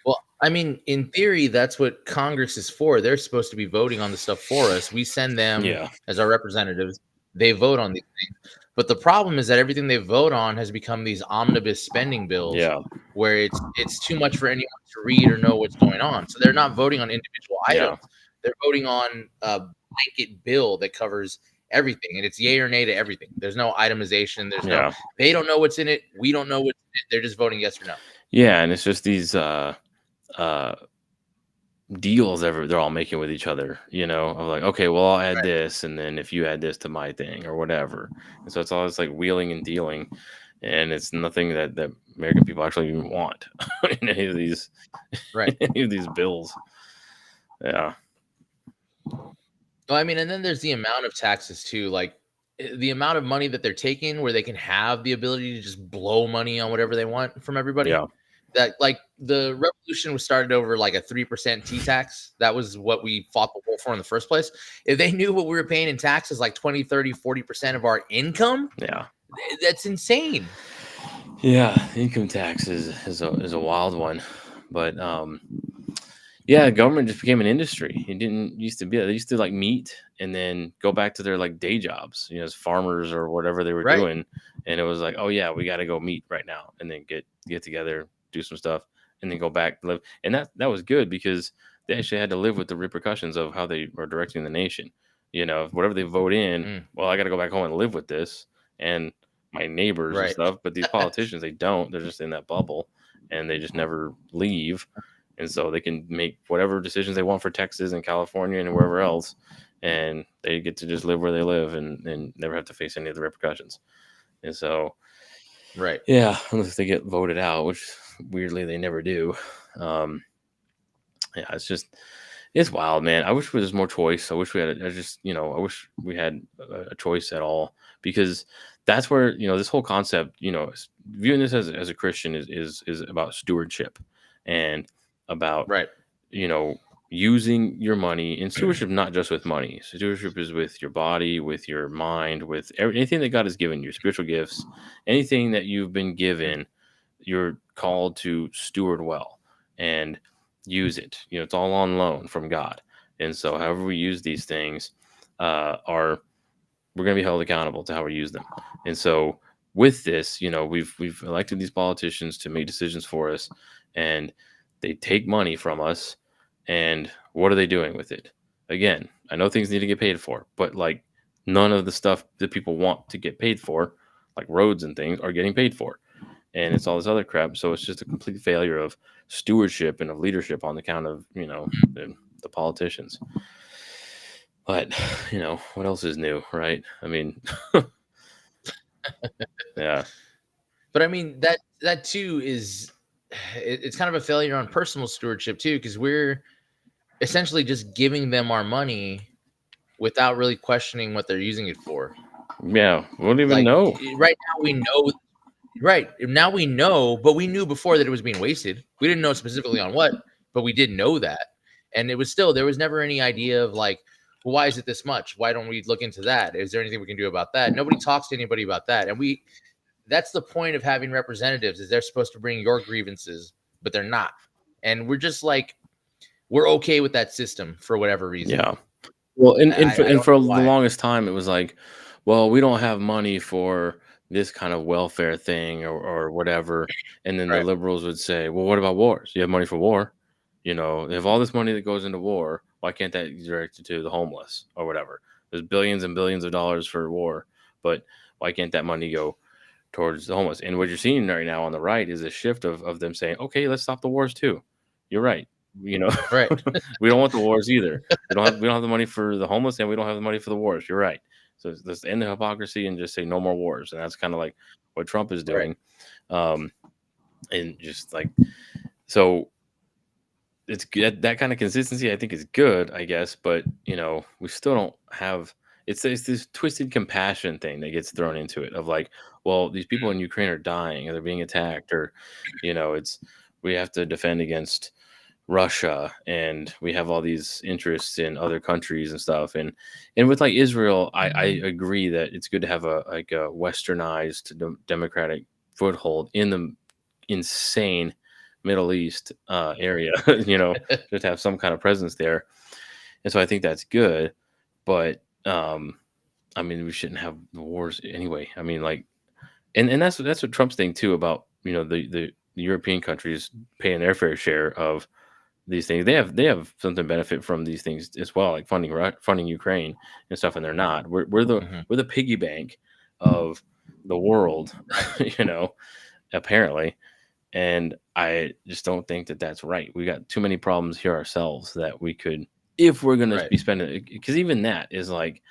S2: Well, I mean, in theory, that's what Congress is for. They're supposed to be voting on the stuff for us. We send them
S1: yeah,
S2: as our representatives. They vote on these things. But the problem is that everything they vote on has become these omnibus spending bills
S1: yeah,
S2: where it's too much for anyone to read or know what's going on. So they're not voting on individual
S1: yeah,
S2: items. They're voting on a blanket bill that covers everything, and it's yay or nay to everything. There's no itemization.
S1: yeah,
S2: They don't know what's in it. We don't know what's in it. They're just voting yes or no.
S1: yeah, and it's just these uh deals they're all making with each other, of like, okay, well, I'll add
S2: Right.
S1: this, and then if you add this to my thing or whatever. And so it's all this like wheeling and dealing, and it's nothing that American people actually even want in any of these
S2: Right.
S1: any of these bills. Yeah,
S2: Well, I mean, and then there's the amount of taxes too, like the amount of money that they're taking where they can have the ability to just blow money on whatever they want from everybody.
S1: yeah,
S2: That like the revolution was started over like a 3% T tax. That was what we fought the war for in the first place. If they knew what we were paying in taxes, like 20, 30, 40% of our income,
S1: yeah,
S2: that's insane.
S1: yeah. Income tax is a wild one, but yeah, government just became an industry. It didn't used to be. They used to like meet and then go back to their like day jobs, as farmers or whatever they were
S2: Right.
S1: doing. And it was like, oh yeah, we got to go meet right now, and then get together, do some stuff, and then go back live. And that was good because they actually had to live with the repercussions of how they were directing the nation. Whatever they vote in,
S2: Mm,
S1: well, I got to go back home and live with this and my neighbors and
S2: right.
S1: stuff. But these politicians, they don't. They're just in that bubble, and they just never leave, and so they can make whatever decisions they want for Texas and California and wherever else, and they get to just live where they live and never have to face any of the repercussions. And so,
S2: Right.
S1: yeah, unless they get voted out, which weirdly they never do. Um, yeah, it's wild, man. I wish there was more choice. I wish we had. I wish we had a choice at all, because that's where this whole concept, viewing this as a Christian is about stewardship and about
S2: Right.
S1: you know, using your money in stewardship, not just with money. Stewardship is with your body, with your mind, with anything that God has given you, spiritual gifts, anything that you've been
S2: Mm,
S1: given, you're called to steward well and use it. It's all on loan from God. And so, however we use these things, are we're going to be held accountable to how we use them. And so, with this, we've elected these politicians to make decisions for us, and they take money from us. And what are they doing with it? Again, I know things need to get paid for, but like none of the stuff that people want to get paid for, like roads and things, are getting paid for. And it's all this other crap. So it's just a complete failure of stewardship and of leadership on the count of, the politicians. But, what else is new, right? I mean, yeah,
S2: But I mean that too is it's kind of a failure on personal stewardship too, because we're essentially just giving them our money without really questioning what they're using it for.
S1: yeah, we don't even
S2: Like
S1: know.
S2: right now we know, right now we know, but we knew before that it was being wasted. We didn't know specifically on what, but we did know that. And it was still, there was never any idea of like, well, why is it this much? Why don't we look into that? Is there anything we can do about that? Nobody talks to anybody about that. And that's the point of having representatives, is they're supposed to bring your grievances, but they're not. And we're just like, we're okay with that system for whatever reason.
S1: Yeah. Well,
S2: I
S1: and
S2: don't
S1: for
S2: know
S1: the
S2: why.
S1: longest time, it was like, well, we don't have money for this kind of welfare thing or whatever. And then the
S2: Right,
S1: liberals would say, well, what about wars? You have money for war. You know, if all this money that goes into war, why can't that be directed to the homeless or whatever? There's billions and billions of dollars for war, but why can't that money go towards the homeless? And what you're seeing right now on the right is a shift of them saying, okay, let's stop the wars too. You're right. You know,
S2: right,
S1: we don't want the wars either. We don't have the money for the homeless, and we don't have the money for the wars. You're right. So let's end the hypocrisy and just say no more wars. And that's kind of like what Trump is
S2: right.
S1: doing. Um, and just like so it's good, that kind of consistency I think is good, I guess, but we still don't have it's this twisted compassion thing that gets thrown into it of like, well, these people in Ukraine are dying or they're being attacked or it's we have to defend against Russia, and we have all these interests in other countries and stuff. And with like Israel, I agree that it's good to have a westernized democratic foothold in the insane Middle East area, just to have some kind of presence there. And so I think that's good. But I mean, we shouldn't have the wars anyway. I mean, like, and that's what Trump's thing too about the European countries paying their fair share of these things. They have something benefit from these things as well, like funding Ukraine and stuff, and they're not. We're the
S2: Mhm.
S1: we're the piggy bank of the world, you know, apparently. And I just don't think that that's right. We got too many problems here ourselves that we could, if we're gonna
S2: Right.
S1: be spending, because even that is like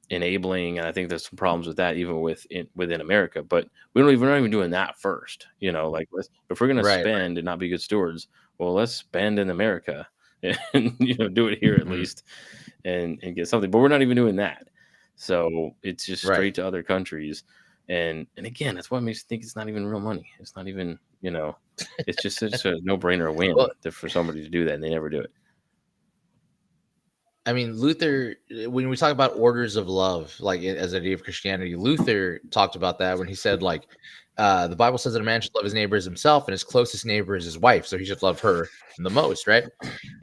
S1: enabling, and I think there's some problems with that even within America. But we're not even doing that first. Like if we're gonna
S2: Right, right.
S1: spend and not be good stewards, well, let's spend in America and do it here at
S2: Mm,
S1: least and get something. But we're not even doing that. So it's just
S2: right.
S1: straight to other countries. And again, that's what makes me think it's not even real money. It's not even, it's just such a no brainer
S2: Well,
S1: win for somebody to do that, and they never do it.
S2: I mean, Luther, when we talk about orders of love, like as an idea of Christianity, Luther talked about that when he said, like, the Bible says that a man should love his neighbor as himself, and his closest neighbor is his wife. So he should love her the most, right?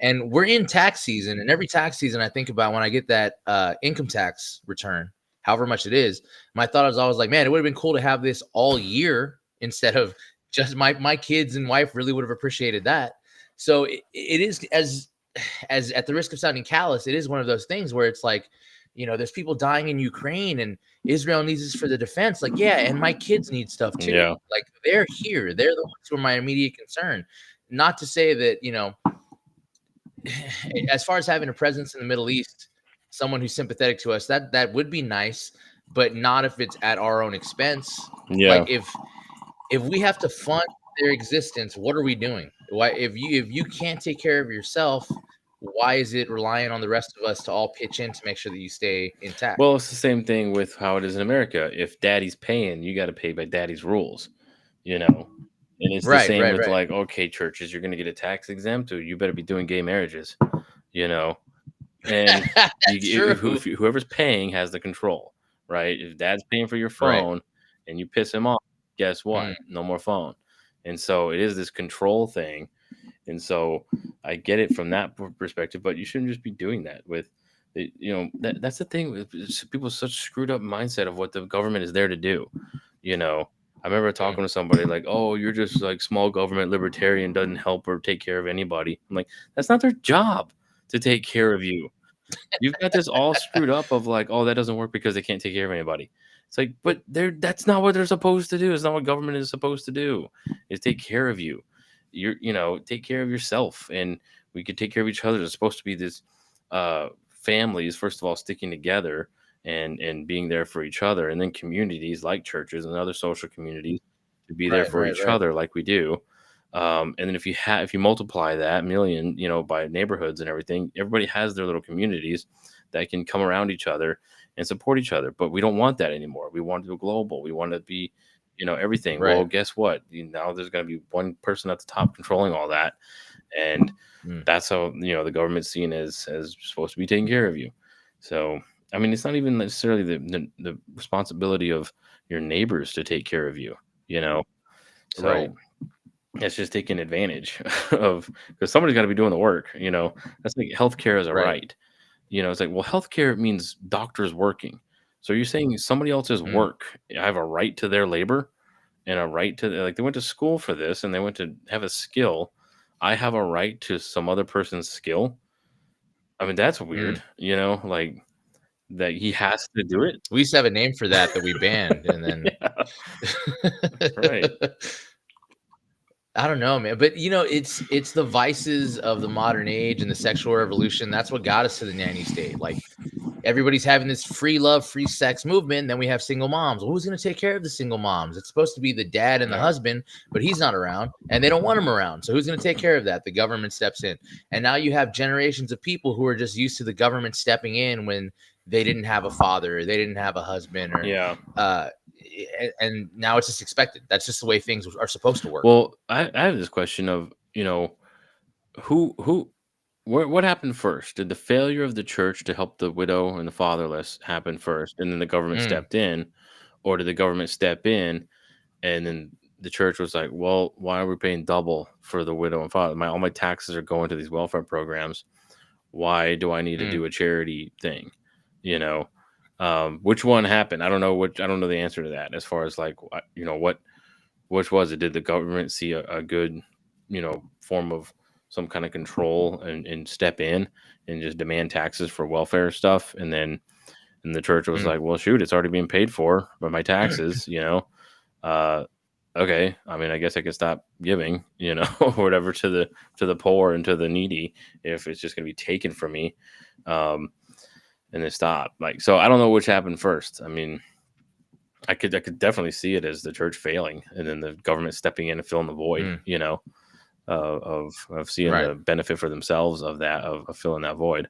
S2: And we're in tax season, and every tax season, I think about when I get that income tax return, however much it is. My thought was always like, man, it would have been cool to have this all year instead of just my kids and wife really would have appreciated that. So it is as at the risk of sounding callous, it is one of those things where it's like, there's people dying in Ukraine and Israel needs this for the defense. Like, yeah, and my kids need stuff too.
S1: Yeah.
S2: Like, they're here. They're the ones who are my immediate concern. Not to say that, as far as having a presence in the Middle East, someone who's sympathetic to us, that would be nice, but not if it's at our own expense. Like,
S1: Yeah.
S2: if we have to fund their existence, what are we doing? Why, if you can't take care of yourself, why is it relying on the rest of us to all pitch in to make sure that you stay intact?
S1: Well, it's the same thing with how it is in America. If daddy's paying, you got to pay by daddy's rules, you know? And it's the
S2: Right,
S1: same
S2: right,
S1: with
S2: right.
S1: like, okay, churches, you're going to get a tax exempt, or you better be doing gay marriages, you know? And
S2: That's true.
S1: whoever's paying has the control, right? If dad's paying for your
S2: Right.
S1: phone and you piss him off, guess
S2: Mm,
S1: what? No more phone. And so it is this control thing. And so I get it from that perspective, but you shouldn't just be doing that with that's the thing with people's such screwed up mindset of what the government is there to do. you know I remember
S2: mm.
S1: talking to somebody like, oh, you're just like small government libertarian, doesn't help or take care of anybody. I'm like, that's not their job to take care of you. You've got this all screwed up of like, oh, that doesn't work because they can't take care of anybody. It's like, but that's not what they're supposed to do. It's not what government is supposed to do. Is take care of you. Take care of yourself, and we could take care of each other. It's supposed to be this families, first of all, sticking together and being there for each other, and then communities like churches and other social communities to be there
S2: Right,
S1: for
S2: right,
S1: each
S2: right.
S1: other like we do. And then if you multiply that million, by neighborhoods and everything, everybody has their little communities that can come around each other and support each other. But we don't want that anymore. We want to go global. We want to be, everything. Well,
S2: Right.
S1: guess what? Now there's going to be one person at the top controlling all that, and
S2: Mm,
S1: that's how the government's seen as supposed to be taking care of you. So I mean, it's not even necessarily the responsibility of your neighbors to take care of you. You know,
S2: right.
S1: so it's just taking advantage of, because somebody's got to be doing the work. That's like healthcare is a
S2: Right.
S1: right. It's like, well, healthcare means doctors working. So you're saying somebody else's
S2: Mm,
S1: work, I have a right to their labor and a right to, like, they went to school for this and they went to have a skill. I have a right to some other person's skill. I mean, that's
S2: mm.
S1: weird, like that he has to do it.
S2: We used to have a name for that we banned, and then
S1: Yeah, right.
S2: I don't know, man. But it's the vices of the modern age and the sexual revolution. That's what got us to the nanny state. Like everybody's having this free love, free sex movement. And then we have single moms. Well, who's going to take care of the single moms? It's supposed to be the dad and the
S1: Yeah.
S2: husband, but he's not around and they don't want him around. So who's going to take care of that? The government steps in. And now you have generations of people who are just used to the government stepping in when they didn't have a father, or they didn't have a husband, or,
S1: Yeah.
S2: uh, and now it's just expected. That's just the way things are supposed to work.
S1: Well, I have this question of, who what happened first? Did the failure of the church to help the widow and the fatherless happen first, and then the government
S2: Mm,
S1: stepped in, or did the government step in and then the church was like, "Well, why are we paying double for the widow and father? All my taxes are going to these welfare programs. Why do I need to
S2: mm,
S1: do a charity thing?" You know, which one happened? I don't know the answer to that. As far as like, which was it? Did the government see a good, form of some kind of control and step in and just demand taxes for welfare stuff, and the church was
S2: mm.
S1: like, well, shoot, it's already being paid for by my taxes. Uh, okay, I mean, I guess I could stop giving, or whatever, to the poor and to the needy if it's just going to be taken from me, um, and then stop. Like, so I don't know which happened first. I mean, I could definitely see it as the church failing and then the government stepping in and filling the void,
S2: Mm,
S1: of seeing
S2: right.
S1: the benefit for themselves of that, of filling that void.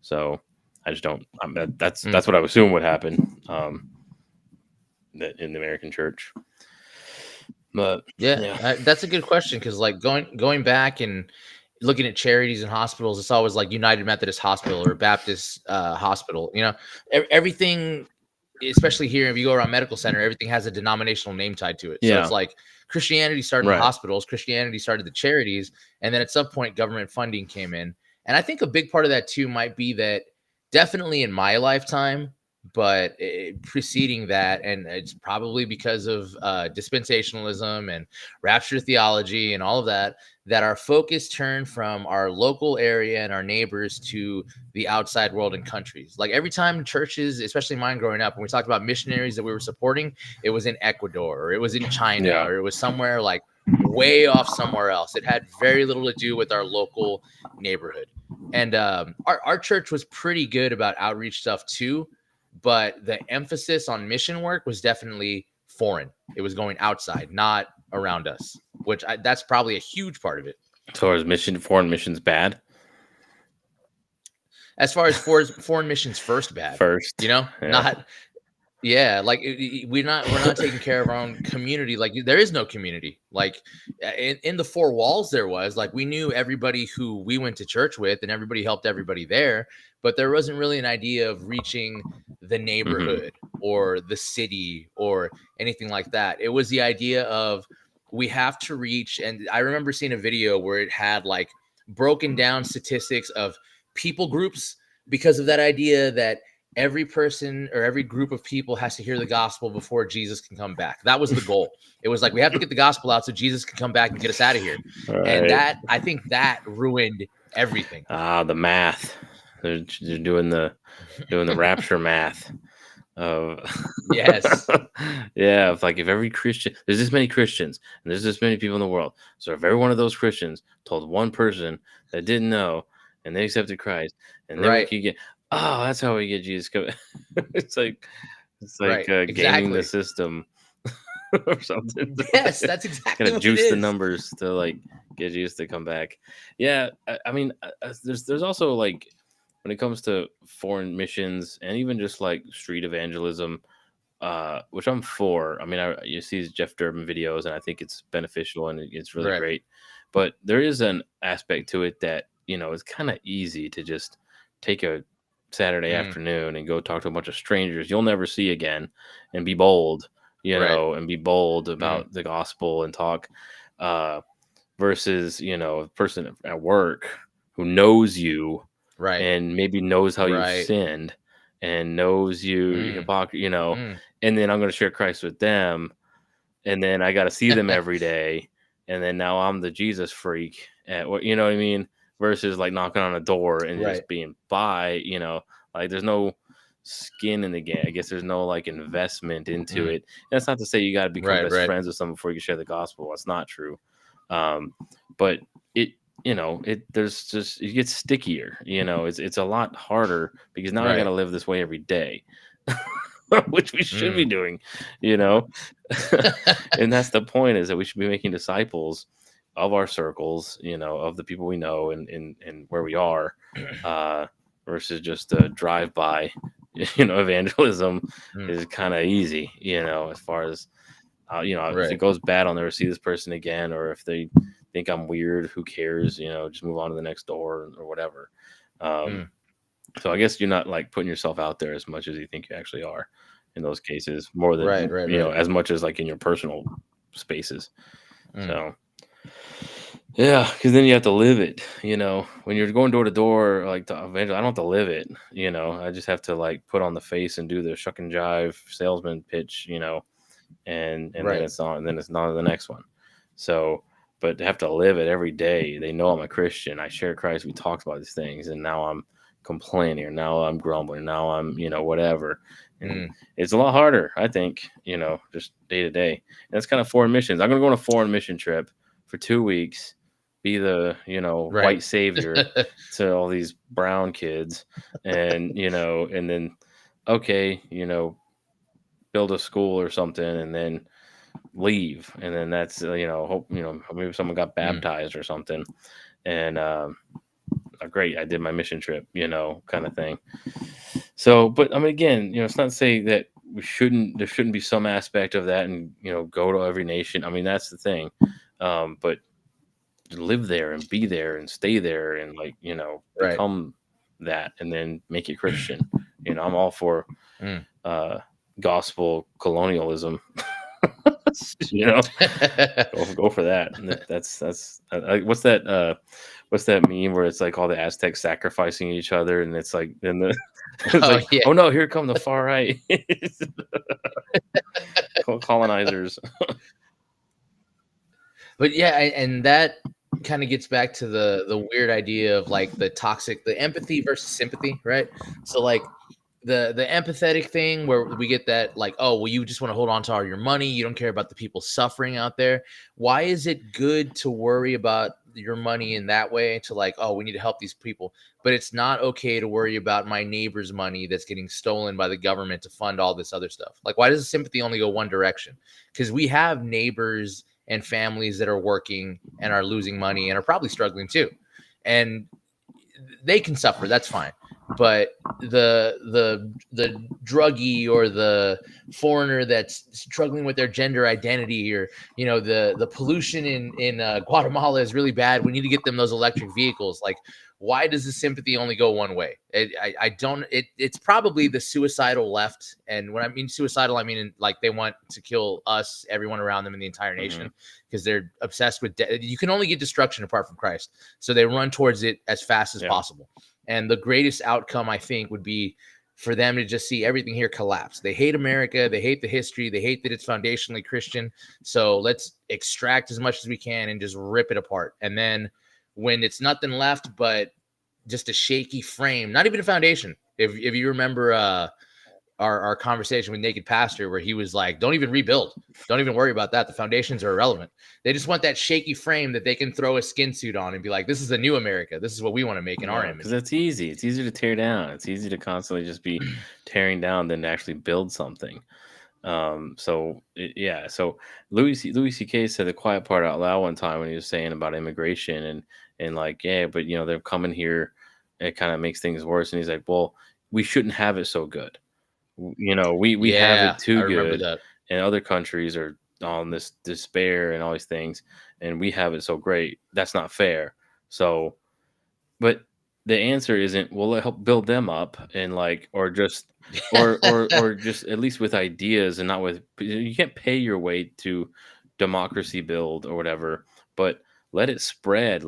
S1: So I just don't.
S2: Mm.
S1: That's what I would assume would happen. That in the American church, but
S2: Yeah,
S1: yeah,
S2: that's a good question because like going back and looking at charities and hospitals, it's always like United Methodist Hospital or Baptist hospital. Everything, especially here, if you go around medical center, everything has a denominational name tied to it. So it's
S1: yeah,
S2: like Christianity started the
S1: right,
S2: hospitals, Christianity started the charities, and then at some point government funding came in. And I think a big part of that too might be that definitely in my lifetime, but preceding that, and it's probably because of dispensationalism and rapture theology and all of that, that our focus turned from our local area and our neighbors to the outside world and countries. Like every time churches, especially mine growing up, when we talked about missionaries that we were supporting, it was in Ecuador or it was in China
S1: yeah,
S2: or it was somewhere like way off somewhere else. It had very little to do with our local neighborhood. And our church was pretty good about outreach stuff too, but the emphasis on mission work was definitely foreign. It was going outside, not around us, that's probably a huge part of it.
S1: so is foreign missions bad
S2: As far as foreign missions first bad,
S1: first? Yeah,
S2: not yeah, like we're not taking care of our own community. Like there is no community. Like in the four walls, there was like we knew everybody who we went to church with, and everybody helped everybody there. But there wasn't really an idea of reaching the
S1: hmm,
S2: neighborhood or the city or anything like that. It was the idea of we have to reach. And I remember seeing a video where it had like broken down statistics of people groups because of that idea that every person or every group of people has to hear the gospel before Jesus can come back. That was the goal. It was like we have to get the gospel out so Jesus can come back and get us out of here.
S1: all
S2: And
S1: right.
S2: that I think that ruined everything.
S1: The math. They're doing the rapture math of
S2: Yes.
S1: yeah, if every Christian, there's this many Christians and there's this many people in the world, so if every one of those Christians told one person that didn't know and they accepted Christ, and then we
S2: Right.
S1: could get, that's how we get Jesus coming. it's like it's like
S2: Right.
S1: gaming the
S2: Exactly.
S1: system or something.
S2: Yes, that's
S1: Kind
S2: exactly
S1: of
S2: what it
S1: juice the
S2: is.
S1: numbers to like get Jesus to come back. Yeah, I mean, there's also like when it comes to foreign missions and even just like street evangelism, which I'm for. I mean, you see Jeff Durbin videos, and I think it's beneficial and it's really
S2: Right.
S1: great. But there is an aspect to it that it's kind of easy to just take a Saturday
S2: Mm,
S1: afternoon and go talk to a bunch of strangers you'll never see again, and be bold,
S2: right.
S1: and be bold
S2: Mm,
S1: about the gospel and talk, uh, versus a person at work who knows you.
S2: Right.
S1: and maybe knows how you've
S2: Right.
S1: sinned and knows you
S2: Mm.
S1: hypocrisy,
S2: Mm.
S1: and then I'm going to share Christ with them, and then I got to see them every day, and then now I'm the Jesus freak at what, you know what I mean, versus like knocking on a door and
S2: Right.
S1: just being by, like there's no skin in the game. I guess there's no like investment into
S2: Mm.
S1: it. That's not to say you got to become
S2: Right.
S1: best
S2: Right.
S1: friends with someone before you can share the gospel. That's not true. um but it there's just, it gets stickier, it's a lot harder because now I got
S2: Right.
S1: to live this way every day. Which we should be
S2: Mm.
S1: doing, you know and that's the point, is that we should be making disciples of our circles, of the people we know and where we are, uh versus just a drive by. Evangelism
S2: Mm.
S1: is kind of easy, as far as, if it
S2: Right.
S1: goes bad, I'll never see this person again, or if they think I'm weird, who cares? Just move on to the next door or whatever. Um,
S2: Mm.
S1: so I guess you're not like putting yourself out there as much as you think you actually are in those cases, more
S2: Right.
S1: than,
S2: Right. Right.
S1: as much as like in your personal spaces.
S2: Mm.
S1: So yeah, because then you have to live it. When you're going door to door, like to evangelize, I don't have to live it. I just have to like put on the face and do the shuck and jive salesman pitch. And then
S2: Right.
S1: it's on, and then it's on to the next one. So, but to have to live it every day, they know I'm a Christian. I share Christ. We talked about these things, and now I'm complaining, or now I'm grumbling, now I'm, whatever. And
S2: Mm.
S1: it's a lot harder, I think, just day to day. And that's kind of foreign missions. I'm gonna go on a foreign mission trip for 2 weeks, be the,
S2: Right.
S1: white savior to all these brown kids, and then okay, build a school or something, and then leave, and then that's, hope, maybe someone got
S2: Mm.
S1: baptized or something, and great, I did my mission trip, kind of thing. So, but I mean, again, it's not to say that there shouldn't be some aspect of that, and go to every nation. I mean, that's the thing. But to live there and be there and stay there and like,
S2: Right.
S1: become that, and then make it Christian. I'm all for
S2: Mm.
S1: uh gospel colonialism. you know go for that. And that's what's that meme where it's like all the Aztecs sacrificing each other, and it's like, then the it's
S2: Oh
S1: like,
S2: yeah.
S1: oh no, here come the far right colonizers.
S2: But yeah, and that kind of gets back to the weird idea of like the empathy versus sympathy, right? So like the empathetic thing where we get that like, oh well, you just want to hold on to all your money, you don't care about the people suffering out there. Why is it good to worry about your money in that way, to like, oh, we need to help these people, but it's not okay to worry about my neighbor's money that's getting stolen by the government to fund all this other stuff? Like, why does the sympathy only go one direction? Because we have neighbors and families that are working and are losing money and are probably struggling too, and they can suffer, that's fine. But the druggie or the foreigner that's struggling with their gender identity, or the pollution in Guatemala is really bad, we need to get them those electric vehicles. Like, why does the sympathy only go one way? I don't. It's probably the suicidal left, and when I mean suicidal, I mean like they want to kill us, everyone around them, in the entire
S1: Hmm.
S2: nation, because they're obsessed with you can only get destruction apart from Christ, so they run towards it as fast as
S1: Yeah.
S2: possible. And the greatest outcome, I think, would be for them to just see everything here collapse. They hate America. They hate the history. They hate that it's foundationally Christian. So let's extract as much as we can and just rip it apart. And then when it's nothing left but just a shaky frame, not even a foundation. If you remember our conversation with Naked Pastor, where he was like, don't even rebuild. Don't even worry about that. The foundations are irrelevant. They just want that shaky frame that they can throw a skin suit on and be like, this is a new America. This is what we want to make in our
S1: Yeah, because
S2: image.
S1: that's easy. It's easier to tear down. It's easy to constantly just be tearing down than to actually build something. Yeah. So Louis C.K. said the quiet part out loud one time when he was saying about immigration, and like, yeah, but they're coming here. It kind of makes things worse. And he's like, well, we shouldn't have it so good. We have
S2: Yeah,
S1: it
S2: I
S1: too
S2: remember
S1: good,
S2: that.
S1: and other countries are on this despair and all these things, and we have it so great. That's not fair. So, but the answer isn't, well, help build them up, and like, or just, or just at least with ideas, and not with, you can't pay your way to democracy build or whatever, but let it spread.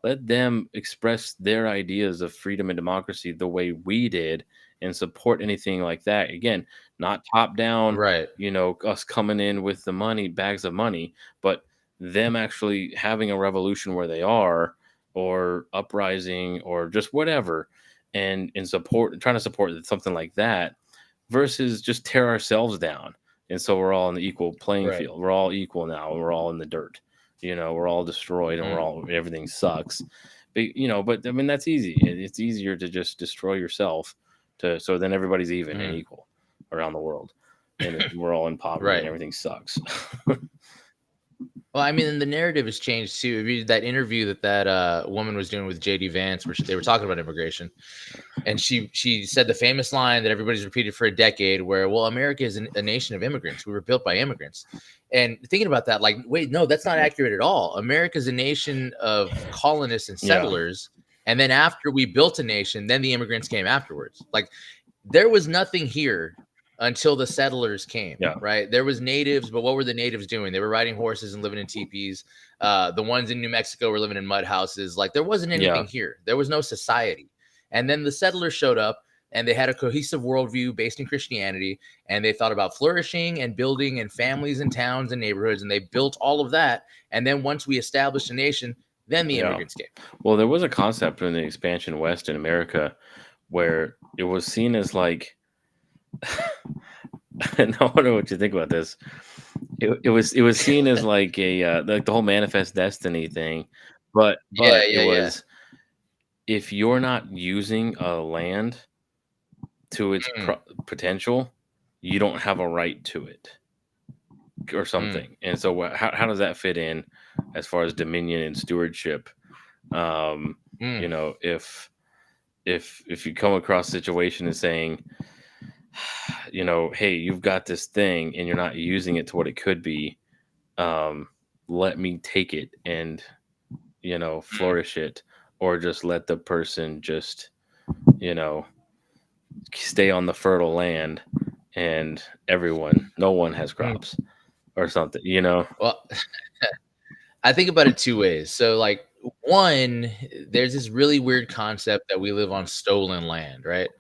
S1: let them express their ideas of freedom and democracy the way we did and support anything like that. Again, not top down,
S2: Right.
S1: us coming in with the money, bags of money, but them actually having a revolution where they are, or uprising, or just whatever, and in support, trying to support something like that, versus just tear ourselves down. And so we're all on the equal playing
S2: Right.
S1: field. We're all equal now. We're all in the dirt. We're all destroyed, and
S2: Mm,
S1: everything sucks. But I mean, that's easy. It's easier to just destroy yourself, so then everybody's even and
S2: mm.
S1: equal around the world, and we're all in poverty and
S2: Right.
S1: everything sucks.
S2: Well, I mean, the narrative has changed too. If you- That interview that woman was doing with JD Vance, where they were talking about immigration, and she said the famous line that everybody's repeated for a decade, where, well, America is a nation of immigrants. We were built by immigrants. And thinking about that, like, wait, no, that's not accurate at all. America is a nation of colonists and
S1: Yeah,
S2: settlers. And then after we built a nation, then the immigrants came afterwards. Like, there was nothing here until the settlers came,
S1: yeah,
S2: right? There was natives, but what were the natives doing? They were riding horses and living in teepees. The ones in New Mexico were living in mud houses. Like, there wasn't
S1: yeah.
S2: anything here. There was no society. And then the settlers showed up, and they had a cohesive worldview based in Christianity, and they thought about flourishing and building and families and towns and neighborhoods, and they built all of that. And then once we established a nation, then the
S1: Yeah.
S2: immigrants came.
S1: Well, there was a concept in the expansion west in America where it was seen as like, and I wonder what you think about this. It was seen as like like the whole manifest destiny thing, but
S2: Yeah,
S1: it
S2: yeah, yeah.
S1: was, if you're not using a land to its
S2: Mm,
S1: potential, you don't have a right to it, or
S2: mm,
S1: something. And so how does that fit in as far as dominion and stewardship? Um,
S2: mm,
S1: if you come across a situation and saying, hey, you've got this thing and you're not using it to what it could be, um, let me take it and
S2: mm,
S1: flourish it, or just let the person just you know stay on the fertile land, and no one has
S2: mm.
S1: crops or something.
S2: Well, I think about it two ways. So, like, one, there's this really weird concept that we live on stolen land, right?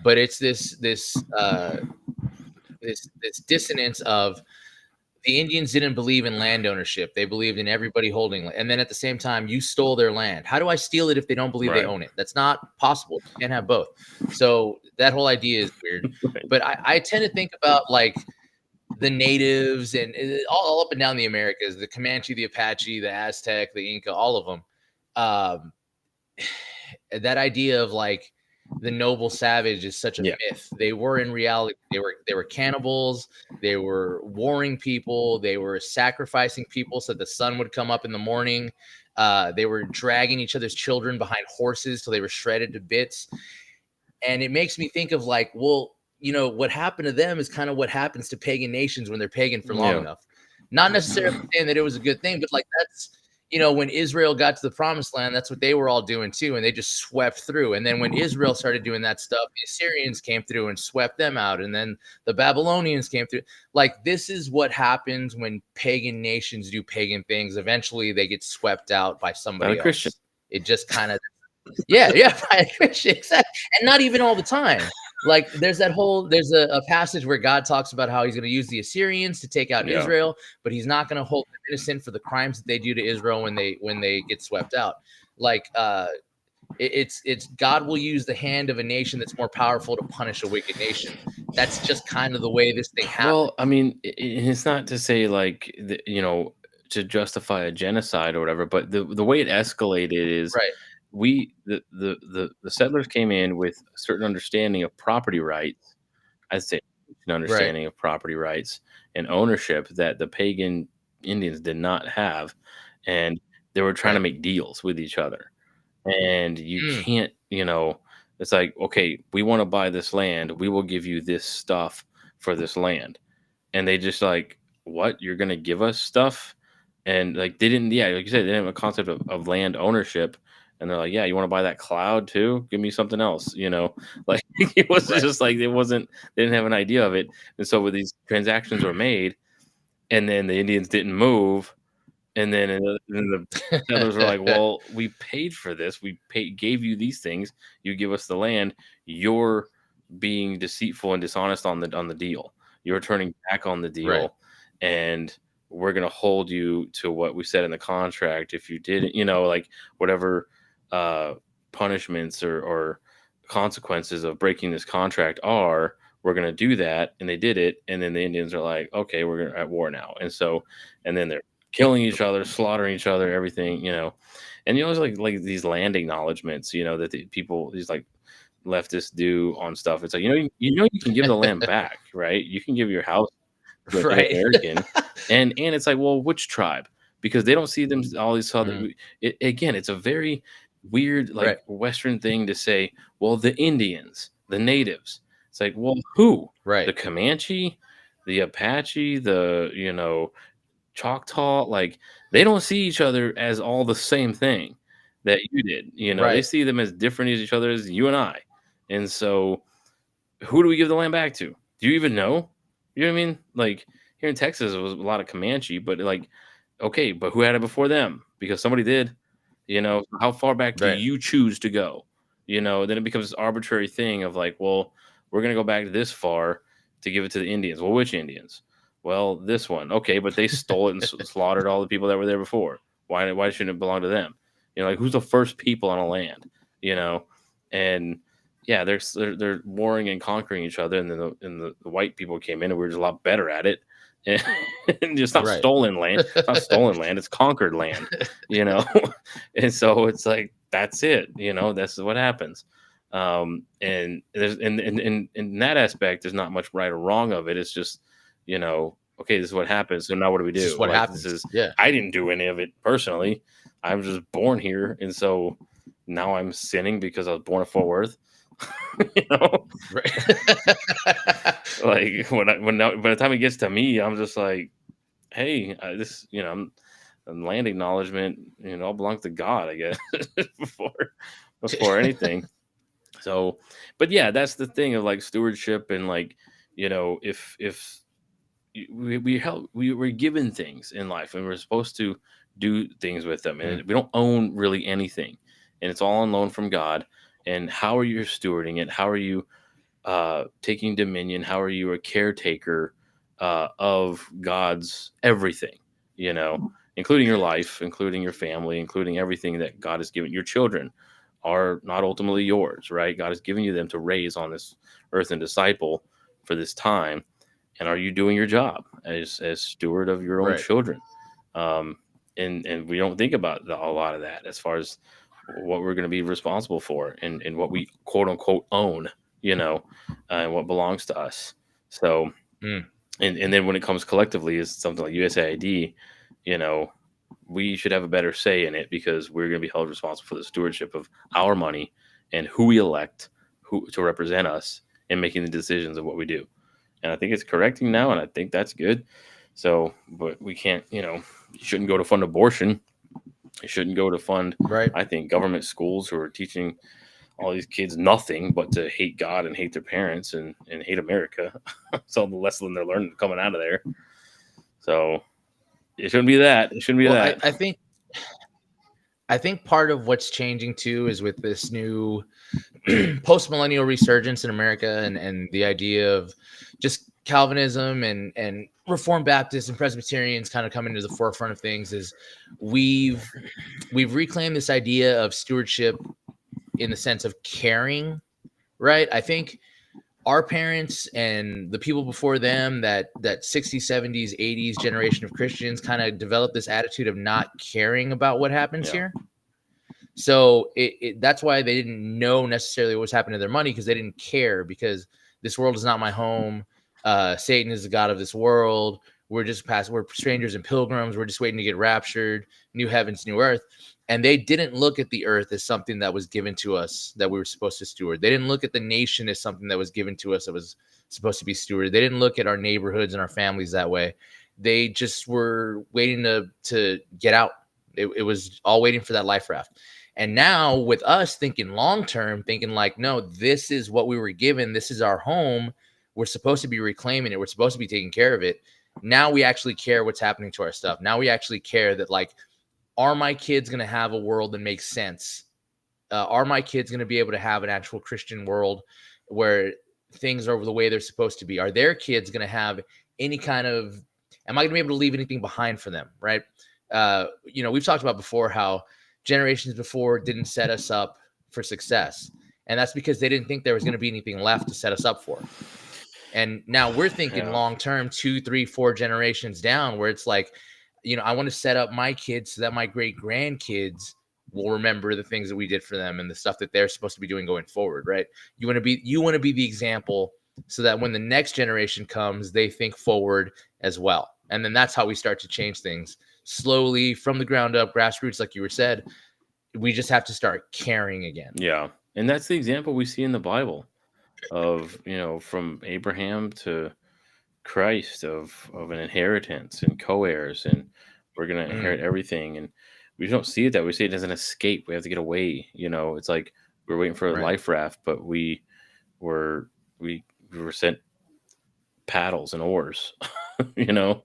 S2: But it's this dissonance of the Indians didn't believe in land ownership. They believed in everybody holding land. And then at the same time, you stole their land. How do I steal it if they don't believe they
S1: Right.
S2: own it? That's not possible. You can't have both. So that whole idea is weird.
S1: Right.
S2: But I tend to think about, like, the natives and all up and down the Americas, the Comanche, the Apache, the Aztec, the Inca, all of them. Um, that idea of, like, the noble savage is such a
S1: Yeah.
S2: myth. They were, in reality, they were cannibals. They were warring people. They were sacrificing people so the sun would come up in the morning. They were dragging each other's children behind horses till they were shredded to bits. And it makes me think of, like, well, what happened to them is kind of what happens to pagan nations when they're pagan for long
S1: Yeah.
S2: enough. Not necessarily saying that it was a good thing, but, like, that's, when Israel got to the promised land, that's what they were all doing too. And they just swept through. And then when Israel started doing that stuff, the Assyrians came through and swept them out. And then the Babylonians came through. Like, this is what happens when pagan nations do pagan things. Eventually they get swept out by
S1: Not a
S2: somebody
S1: Christian.
S2: else. It just kind of, yeah, yeah, by a Christian, exactly. And not even all the time. Like, there's a passage where God talks about how he's going to use the Assyrians to take out
S1: Yeah.
S2: Israel, but he's not going to hold them innocent for the crimes that they do to Israel when they get swept out. Like, it's God will use the hand of a nation that's more powerful to punish a wicked nation. That's just kind of the way this thing happened.
S1: Well, I mean, it's not to say like to justify a genocide or whatever, but the way it escalated is,
S2: Right,
S1: the settlers came in with a certain understanding of property rights. I'd say an
S2: right,
S1: understanding of property rights and ownership that the pagan Indians did not have, and they were trying to
S2: right.
S1: make deals with each other. And you
S2: Mm,
S1: can't, it's like, okay, we want to buy this land, we will give you this stuff for this land. And they just like, what? You're gonna give us stuff? And like they didn't, yeah, like you said, they didn't have a concept of land ownership. And they're like, yeah, you want to buy that cloud too? Give me something else. Like it was
S2: right.
S1: just like they didn't have an idea of it. And so when these transactions were made, and then the Indians didn't move, And then the settlers were like, "Well, we paid for this. Gave you these things. You give us the land. You're being deceitful and dishonest on the deal. You're turning back on the
S2: Right.
S1: deal, and we're gonna hold you to what we said in the contract. If you didn't, like whatever uh, punishments or consequences of breaking this contract are, we're gonna do that." And they did it. And then the Indians are like, "Okay, we're at war now." And then they're killing each other, slaughtering each other, everything. And it's like these land acknowledgments, that the people, these like leftists do on stuff. It's like, you can give the land back, right? You can give your house to a Native
S2: Right.
S1: American, and it's like, well, which tribe? Because they don't see them all these other.
S2: Mm,
S1: Again, it's a very weird, like
S2: right.
S1: Western thing to say. Well, the Indians, the natives. It's like, well, who?
S2: Right.
S1: The Comanche, the Apache, the Choctaw, like, they don't see each other as all the same thing that you did, they
S2: Right.
S1: see them as different as each other as you and I. And so, who do we give the land back to? Do you even know? You know what I mean? Like, here in Texas, it was a lot of Comanche, but, like, okay, but who had it before them? Because somebody did, how far back do
S2: Right.
S1: you choose to go? Then it becomes this arbitrary thing of like, well, we're gonna go back this far to give it to the Indians. Well, which Indians? Well, this one. Okay, but they stole it and slaughtered all the people that were there before. Why shouldn't it belong to them? Like, who's the first people on a land? You know, and yeah, they're warring and conquering each other, and then the white people came in, and we were just a lot better at it. And, and it's not
S2: Right.
S1: stolen land. It's not stolen land. It's conquered land. You know, and so it's like that's it. That's what happens. And there's in that aspect, there's not much right or wrong of it. It's just, okay, this is what happens. So now what do we
S2: It's just
S1: do?
S2: what
S1: Like, this
S2: happens.
S1: is,
S2: Yeah.
S1: I didn't do any of it personally. I was just born here, and so now I'm sinning because I was born in Fort Worth. you know,
S2: Right.
S1: like by the time it gets to me, I'm just like, hey, this, land acknowledgement, all belongs to God, I guess, before anything. So, but yeah, that's the thing of like stewardship and like, if we were given things in life and we're supposed to do things with them,
S2: Mm,
S1: and we don't own really anything, and it's all on loan from God. And how are you stewarding it? How are you taking dominion? How are you a caretaker of God's everything? Including your life, including your family, including everything that God has given. Your children are not ultimately yours, right? God has given you them to raise on this earth and disciple for this time. And are you doing your job as steward of your own
S2: right.
S1: children? Um, and we don't think about a lot of that as far as what we're going to be responsible for, and what we quote unquote own, and what belongs to us. So,
S2: Mm,
S1: and then when it comes collectively, is something like USAID, you know, we should have a better say in it because we're going to be held responsible for the stewardship of our money and who we elect who to represent us in making the decisions of what we do. And I think it's correcting now, and I think that's good. So, but we can't, you shouldn't go to fund abortion. It shouldn't go to fund,
S2: right.
S1: I think, government schools who are teaching all these kids nothing but to hate God and hate their parents and hate America. So the lesson they're learning coming out of there. So it shouldn't be that. It shouldn't be
S2: Well,
S1: that.
S2: I think part of what's changing too is with this new post millennial resurgence in America, and the idea of just Calvinism and Reformed Baptists and Presbyterians kind of coming to the forefront of things. Is we've reclaimed this idea of stewardship in the sense of caring, right? I think our parents and the people before them, that 60s, 70s, 80s generation of Christians, kind of developed this attitude of not caring about what happens
S1: Yeah.
S2: here. So that's why they didn't know necessarily what was happening to their money, because they didn't care, because this world is not my home. Satan is the god of this world. We're strangers and pilgrims. We're just waiting to get raptured. New heavens, new earth. And they didn't look at the earth as something that was given to us that we were supposed to steward. They didn't look at the nation as something that was given to us that was supposed to be stewarded. They didn't look at our neighborhoods and our families that way. They just were waiting to get out. It was all waiting for that life raft. And now with us thinking long term, thinking like, no, this is what we were given. This is our home. We're supposed to be reclaiming it. We're supposed to be taking care of it. now we actually care what's happening to our stuff. Now we actually care that, like, are my kids going to have a world that makes sense? Are my kids going to be able to have an actual Christian world where things are the way they're supposed to be? Are their kids going to have any kind of, am I going to be able to leave anything behind for them? Right. We've talked about before how generations before didn't set us up for success. And that's because they didn't think there was going to be anything left to set us up for. And now we're thinking
S1: Yeah.
S2: long term, 2, 3, 4 generations down, where it's like, I want to set up my kids so that my great grandkids will remember the things that we did for them and the stuff that they're supposed to be doing going forward, right? You want to be the example so that when the next generation comes, they think forward as well. And then that's how we start to change things slowly from the ground up, grassroots, like you were said. We just have to start caring again.
S1: Yeah. And that's the example we see in the Bible of, from Abraham to Christ, of an inheritance and co-heirs, and we're going to
S2: Mm,
S1: inherit everything. And we don't see it that we see it as an escape. We have to get away. It's like we're waiting for a
S2: right.
S1: life raft, but were we were sent paddles and oars, you know,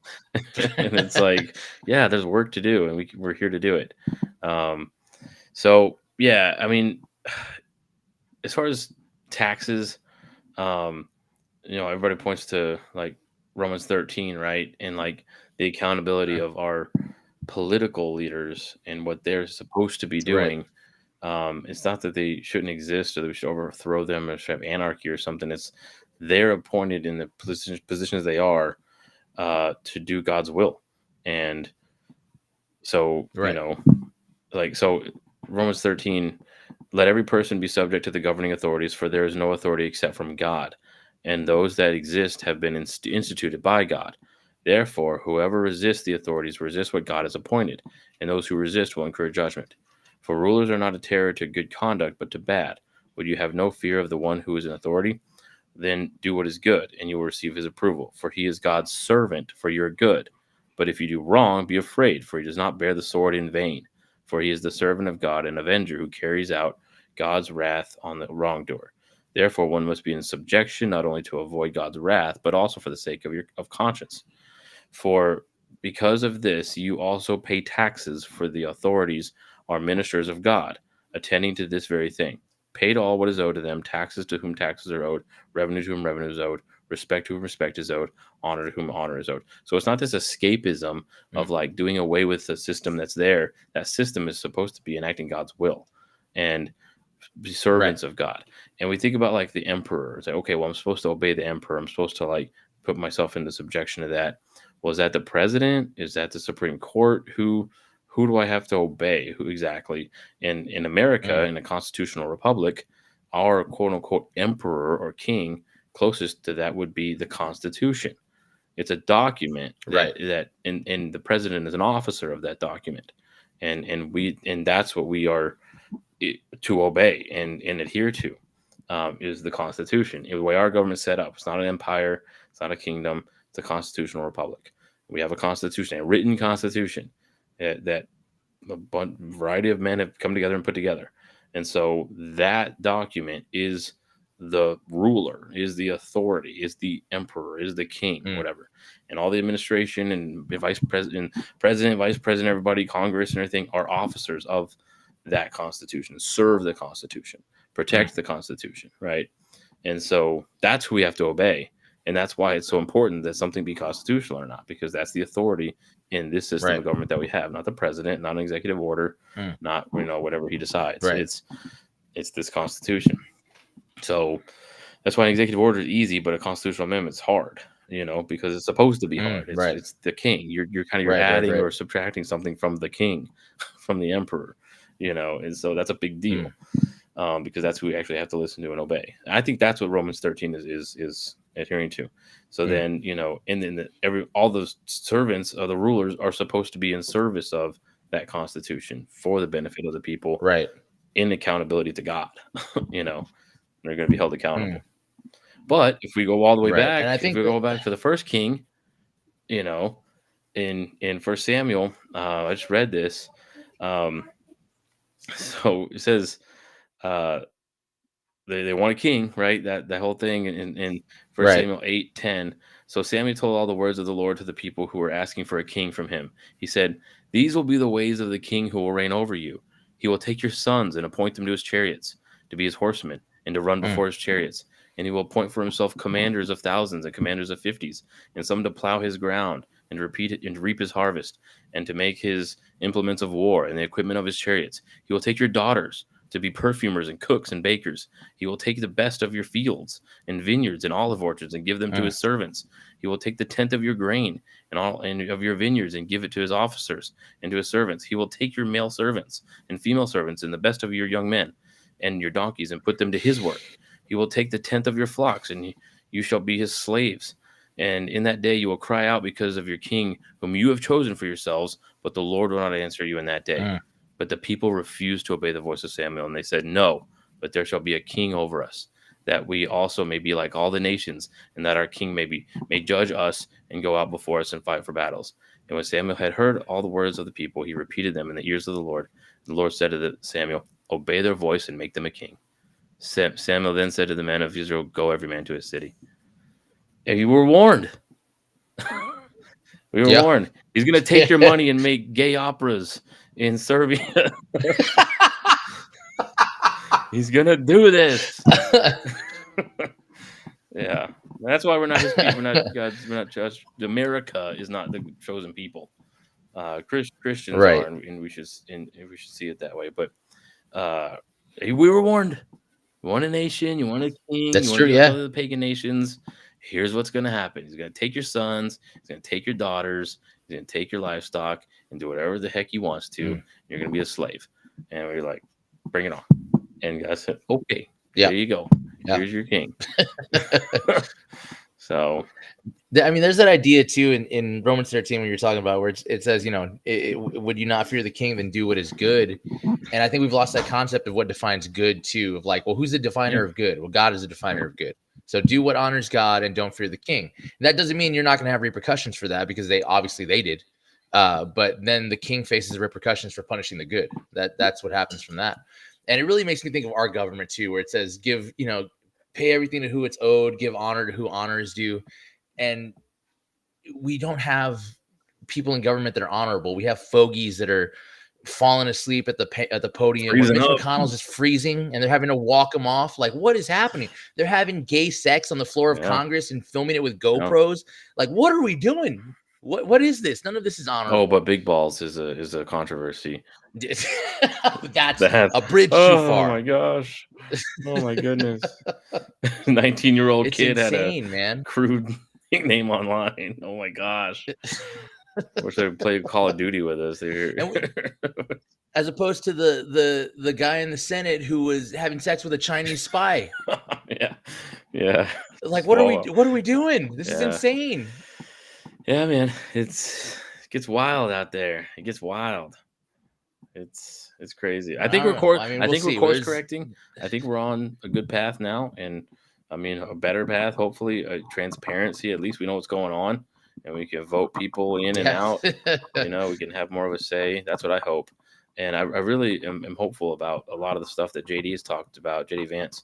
S1: and it's like, yeah, there's work to do, and we're here to do it. Um, so yeah, I mean, as far as taxes, um, everybody points to like Romans 13, right? And like the accountability
S2: Mm,
S1: of our political leaders and what they're supposed to be
S2: right.
S1: doing. It's not that they shouldn't exist or that we should overthrow them or should have anarchy or something. It's they're appointed in the positions they are to do God's will. And so,
S2: Right.
S1: so Romans 13, let every person be subject to the governing authorities, for there is no authority except from God, and those that exist have been instituted by God. Therefore, whoever resists the authorities resists what God has appointed, and those who resist will incur judgment. For rulers are not a terror to good conduct, but to bad. Would you have no fear of the one who is in authority? Then do what is good, and you will receive his approval, for he is God's servant for your good. But if you do wrong, be afraid, for he does not bear the sword in vain. For he is the servant of God, an avenger who carries out God's wrath on the wrongdoer. Therefore, one must be in subjection, not only to avoid God's wrath, but also for the sake of conscience. For because of this, you also pay taxes, for the authorities are ministers of God, attending to this very thing. Pay to all what is owed to them, taxes to whom taxes are owed, revenue to whom revenue is owed, respect to whom respect is owed, honor to whom honor is owed. So it's not this escapism
S2: Mm,
S1: of like doing away with the system that's there. That system is supposed to be enacting God's will and be
S2: right.
S1: servants of God. And we think about like the emperor. It's like, okay, well, I'm supposed to obey the emperor. I'm supposed to like put myself into subjection to that. Well, is that the president? Is that the Supreme Court? Who do I have to obey? Who exactly? In America,
S2: Mm,
S1: in a constitutional republic, our quote unquote emperor or king closest to that would be the Constitution. It's a document
S2: right.
S1: and the president is an officer of that document. And that's what we are to obey and adhere to, is the Constitution. The way our government's set up, it's not an empire, it's not a kingdom, it's a constitutional republic. We have a constitution, a written constitution that variety of men have come together and put together. And so that document is the ruler, is the authority, is the emperor, is the king,
S2: Mm,
S1: whatever. And all the administration and vice president, vice president, everybody, Congress, and everything are officers of that constitution, serve the constitution,
S2: mm,
S1: protect the constitution, right? And so that's who we have to obey. And that's why it's so important that something be constitutional or not, because that's the authority in this system of
S2: right.
S1: government that we have, not the president, not an executive order,
S2: Mm,
S1: not whatever he decides.
S2: right.
S1: It's this constitution. So that's why an executive order is easy, but a constitutional amendment is hard, because it's supposed to be
S2: Mm,
S1: hard. It's
S2: right.
S1: it's the king. You're
S2: Right. Right.
S1: adding
S2: Right.
S1: or subtracting something from the king, from the emperor, and so that's a big
S2: Mm,
S1: deal, because that's who we actually have to listen to and obey. I think that's what Romans 13 is adhering to. So
S2: mm,
S1: then, and then all those servants of the rulers are supposed to be in service of that constitution for the benefit of the people
S2: right.
S1: in accountability to God. you know, they're going to be held
S2: Mm,
S1: accountable. But if we go all the way
S2: right. And I
S1: back, if
S2: think
S1: we
S2: that,
S1: go back to the first king, you know, in First Samuel, I just read this. Um, so it says, uh, they want a king, right? That whole thing in First
S2: Right.
S1: Samuel 8:10. So Samuel told all the words of the Lord to the people who were asking for a king from him. He said, "These will be the ways of the king who will reign over you. He will take your sons and appoint them to his chariots, to be his horsemen, and to run
S2: Mm,
S1: before his chariots. And he will appoint for himself commanders of thousands and commanders of fifties, and some to plow his ground and to repeat it and to reap his harvest, and to make his implements of war and the equipment of his chariots. He will take your daughters to be perfumers and cooks and bakers. He will take the best of your fields and vineyards and olive orchards and give them to
S2: mm,
S1: his servants. He will take the tenth of your grain and all and of your vineyards and give it to his officers and to his servants. He will take your male servants and female servants and the best of your young men and your donkeys and put them to his work. He will take the tenth of your flocks, and you shall be his slaves. And in that day you will cry out because of your king, whom you have chosen for yourselves, but the Lord will not answer you in that day."
S2: mm.
S1: But the people refused to obey the voice of Samuel, and they said, "No, but there shall be a king over us, that we also may be like all the nations, and that our king may judge us and go out before us and fight for battles." And when Samuel had heard all the words of the people, he repeated them in the ears of the Lord. The Lord said to Samuel, "Obey their voice and make them a king." Samuel then said to the men of Israel, "Go every man to his city." And you were warned. We were
S2: Yeah.
S1: warned. He's going to take your money and make gay operas in Serbia. He's going to do this. Yeah. That's why we're not his people. We're not God's. We're not judged. America is not the chosen people. Christians
S2: Right.
S1: are, and we should see it that way. But we were warned. You want a nation, you want a king,
S2: That's
S1: you want to
S2: true.
S1: be like
S2: Yeah.
S1: other pagan nations. Here's what's going to happen. He's going to take your sons, he's going to take your daughters, he's going to take your livestock and do whatever the heck he wants to.
S2: Mm.
S1: You're going to be a slave. And we're like, bring it on. And God said, okay,
S2: Yeah.
S1: there you go.
S2: Yeah.
S1: Here's your king. So,
S2: I mean, there's that idea too in Romans 13 when you're talking about where it says, would you not fear the king, then do what is good? And I think we've lost that concept of what defines good too, of like, well, who's the definer of good? Well, God is the definer of good. So do what honors God and don't fear the king. And that doesn't mean you're not going to have repercussions for that, because they did. But then the king faces the repercussions for punishing the good. That's what happens from that. And it really makes me think of our government too, where it says pay everything to who it's owed, give honor to who honor is due. And we don't have people in government that are honorable. We have fogies that are falling asleep at the podium. When Mitch McConnell's just freezing and they're having to walk him off. Like, what is happening? They're having gay sex on the floor of Congress and filming it with GoPros. Like, what are we doing? What is this? None of this is honorable.
S1: Oh, but big balls is a controversy.
S2: That's a bridge too far.
S1: Oh my gosh. Oh my goodness. 19-year-old kid
S2: insane,
S1: had a
S2: man.
S1: crude nickname online. Oh my gosh. Wish they played Call of Duty with us.
S2: As opposed to the guy in the Senate who was having sex with a Chinese spy.
S1: Yeah.
S2: Like, what are we doing? This is insane.
S1: Yeah, man. It gets wild out there. It gets wild. It's crazy. I think we're course correcting. I think we're on a good path now, and I mean a better path. Hopefully, transparency. At least we know what's going on, and we can vote people in and out. We can have more of a say. That's what I hope, and I really am hopeful about a lot of the stuff that JD has talked about. JD Vance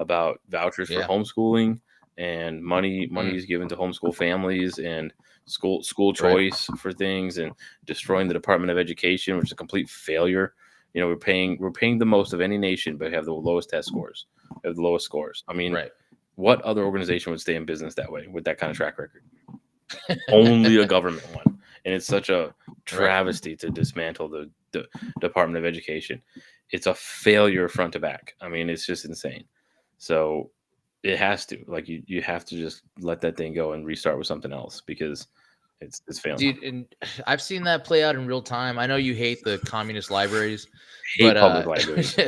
S1: about vouchers for homeschooling and money is given to homeschool families and school choice for things, and destroying the Department of Education, which is a complete failure. We're paying the most of any nation, but have the lowest test scores. We have the lowest scores. I mean, what other organization would stay in business that way with that kind of track record? Only a government one. And it's such a travesty to dismantle the Department of Education. It's a failure front to back. I mean, it's just insane. So it has to, like, you have to just let that thing go and restart with something else, because it's failing.
S2: Dude, and I've seen that play out in real time. I know you hate the communist libraries.
S1: Public libraries.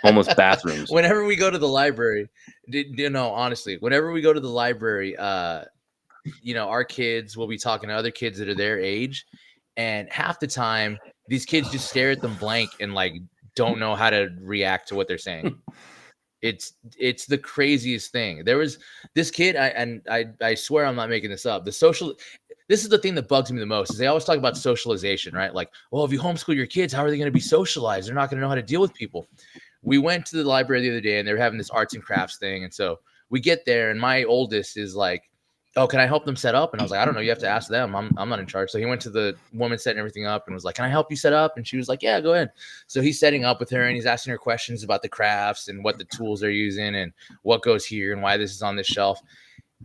S1: Almost bathrooms.
S2: Whenever we go to the library, honestly, whenever we go to the library, our kids will be talking to other kids that are their age, and half the time these kids just stare at them blank and like don't know how to react to what they're saying. It's the craziest thing. There was this kid, I swear I'm not making this up. This is the thing that bugs me the most, is they always talk about socialization, right? Like, well, if you homeschool your kids, how are they going to be socialized? They're not going to know how to deal with people. we went to the library the other day and they were having this arts and crafts thing. And so we get there and my oldest is like, oh, can I help them set up? And I was like, I don't know. You have to ask them. I'm not in charge. So he went to the woman setting everything up and was like, can I help you set up? And she was like, yeah, go ahead. So he's setting up with her and he's asking her questions about the crafts and what the tools they're using and what goes here and why this is on this shelf.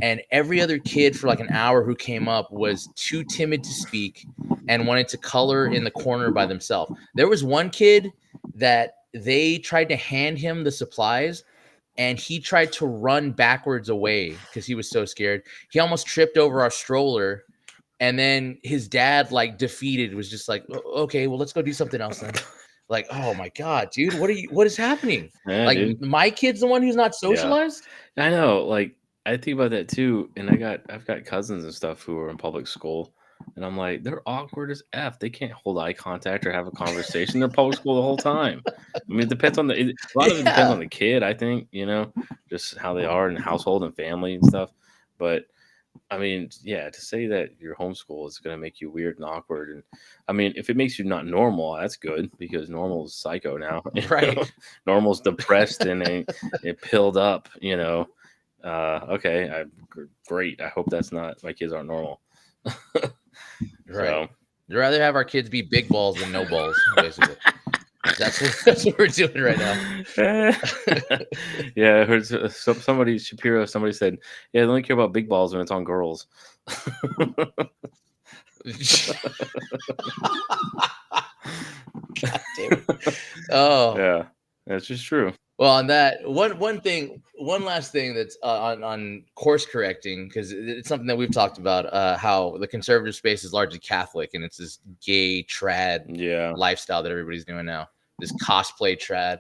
S2: And every other kid for like an hour who came up was too timid to speak and wanted to color in the corner by themselves. There was one kid that they tried to hand him the supplies and he tried to run backwards away because he was so scared. He almost tripped over our stroller. And then his dad, like defeated, was just like, okay, well, let's go do something else then. Like, oh my God, dude, what is happening?
S1: Yeah,
S2: like
S1: dude.
S2: my kid's the one who's not socialized.
S1: Yeah. I know. Like I think about that too. And I've got cousins and stuff who are in public school. And I'm like, they're awkward as F. They can't hold eye contact or have a conversation. They're public school the whole time. I mean, it depends on a lot of it depends on the kid, I think, just how they are in household and family and stuff. But I mean, yeah, to say that your homeschool is going to make you weird and awkward. And I mean, if it makes you not normal, that's good because normal is psycho now.
S2: Right.
S1: Normal's depressed and it pilled up, okay, great. I hope that's not, my kids aren't normal.
S2: Right.
S1: So,
S2: I'd rather have our kids be big balls than no balls, basically. That's what we're doing right now.
S1: Yeah, I heard somebody said, yeah, they only care about big balls when it's on girls.
S2: God damn it. Oh
S1: yeah, that's just true.
S2: Well, on that one last thing that's on course correcting, because it's something that we've talked about, how the conservative space is largely Catholic and it's this gay trad lifestyle that everybody's doing now, this cosplay trad.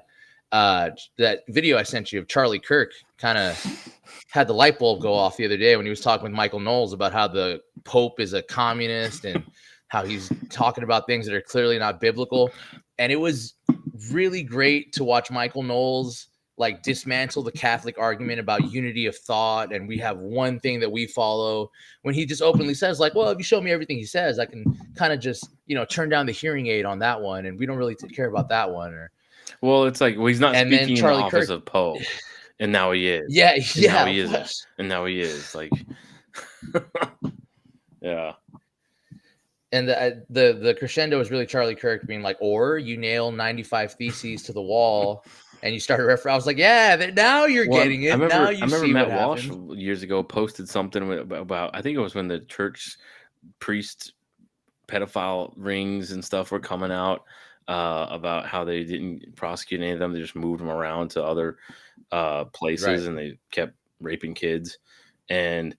S2: That video I sent you of Charlie Kirk kind of had the light bulb go off the other day when he was talking with Michael Knowles about how the Pope is a communist and how he's talking about things that are clearly not biblical. And it was really great to watch Michael Knowles like dismantle the Catholic argument about unity of thought and we have one thing that we follow, when he just openly says like, well, if you show me everything he says, I can kind of just, turn down the hearing aid on that one and we don't really care about that one. Or
S1: well, it's like, well, he's not speaking in the office of Pope, and now he is.
S2: Yeah,
S1: now he is. And now he is like, yeah.
S2: And the crescendo is really Charlie Kirk being like, or you nail 95 theses to the wall and you start a reference. I was like, yeah, now you're getting it. I remember
S1: Matt Walsh years ago posted something about, I think it was when the church priest pedophile rings and stuff were coming out, about how they didn't prosecute any of them. They just moved them around to other places and they kept raping kids. And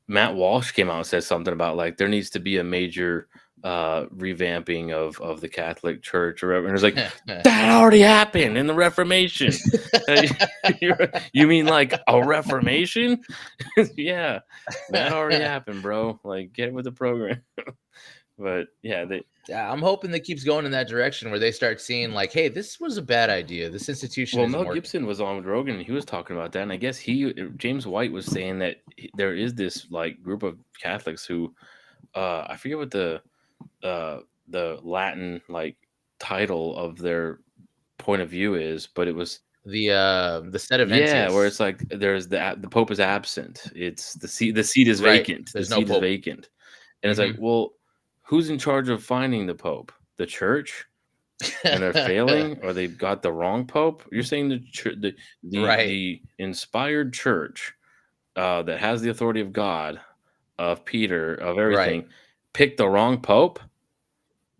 S1: Matt Walsh came out and said something about like there needs to be a major revamping of the Catholic Church or whatever. And it was like, that already happened in the Reformation. You mean like a Reformation? Yeah, that already happened, bro. Like, get with the program. But yeah,
S2: I'm hoping that keeps going in that direction where they start seeing like, hey, this was a bad idea. This institution.
S1: Well, Mel Gibson was on with Rogan and he was talking about that, and I guess James White was saying that there is this like group of Catholics who, I forget what the Latin like title of their point of view is, but it was
S2: the Sedeventius.
S1: Yeah, where it's like there's the Pope is absent. It's the seat is vacant.
S2: There's
S1: the
S2: no
S1: seat
S2: Pope.
S1: is vacant, and it's like, well, who's in charge of finding the Pope? The church, and they're failing, or they've got the wrong Pope. You're saying the inspired church that has the authority of God, of Peter, of everything, picked the wrong Pope.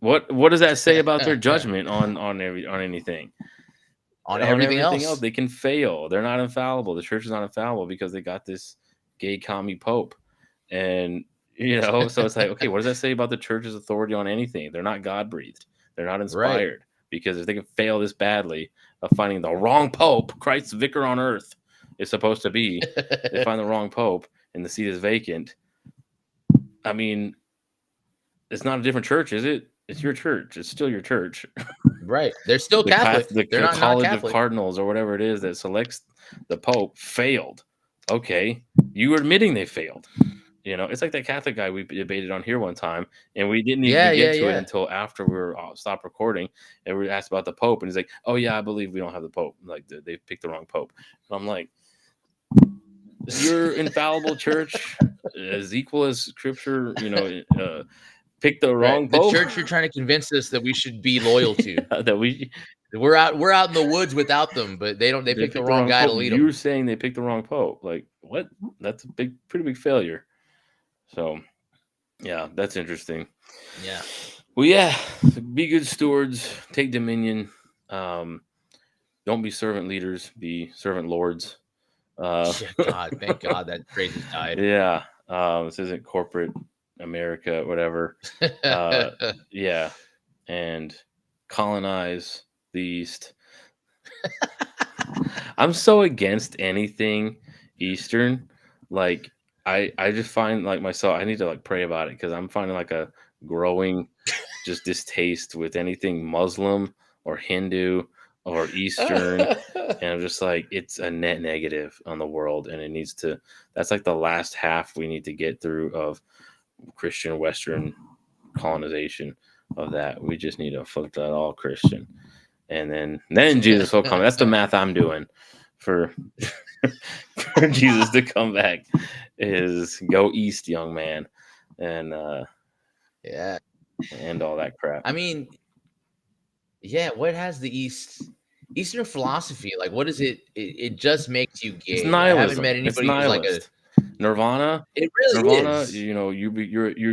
S1: What does that say about their judgment on anything?
S2: On everything else,
S1: they can fail. They're not infallible. The church is not infallible because they got this gay commie Pope, and so it's like, okay, what does that say about the church's authority on anything? They're not God breathed. They're not inspired because if they can fail this badly of finding the wrong Pope, Christ's vicar on earth is supposed to be, they find the wrong Pope and the seat is vacant. I mean, it's not a different church, is it? It's your church. It's still your church.
S2: Right. They're still Catholic.
S1: They're not College of Cardinals or whatever it is that selects the Pope failed. Okay. You are admitting they failed. It's like that Catholic guy we debated on here one time, and we didn't
S2: Yeah,
S1: even
S2: yeah,
S1: get to it
S2: yeah.
S1: until after we were stopped recording, and we asked about the Pope, and he's like, "Oh yeah, I believe we don't have the Pope. Like they picked the wrong Pope." And I'm like, "Your infallible church is equal as Scripture. Pick the
S2: Right.
S1: wrong
S2: The
S1: Pope."
S2: church you're trying to convince us that we should be loyal to.
S1: Yeah, that we
S2: We're out in the woods without them, but they
S1: they
S2: picked the
S1: picked the
S2: wrong
S1: wrong
S2: guy to
S1: Pope.
S2: lead
S1: You're
S2: them.
S1: saying they picked the wrong Pope. Like what? That's a pretty big failure. So yeah, that's interesting.
S2: Yeah.
S1: Well, yeah, be good stewards, take dominion. Um, don't be servant leaders, be servant lords.
S2: Yeah, God, thank God that phrase has died.
S1: Yeah, this isn't corporate America, whatever. Uh, yeah, and colonize the East. I'm so against anything Eastern. Like, I just find like myself, I need to like pray about it because I'm finding like a growing just distaste with anything Muslim or Hindu or Eastern. And I'm just like, it's a net negative on the world. And it needs to, that's like the last half we need to get through of Christian Western colonization of that. We just need to flip that all Christian. And then Jesus will come. That's the math I'm doing for for Jesus to come back is go east, young man, and
S2: Yeah.
S1: and all that crap.
S2: I mean, yeah, what has the Eastern philosophy? Like, what is it? It just makes you
S1: It's
S2: gay. I haven't met
S1: nihilism. It's
S2: anybody who's like a.
S1: nihilist. Nirvana,
S2: It really
S1: Nirvana.
S2: is.
S1: You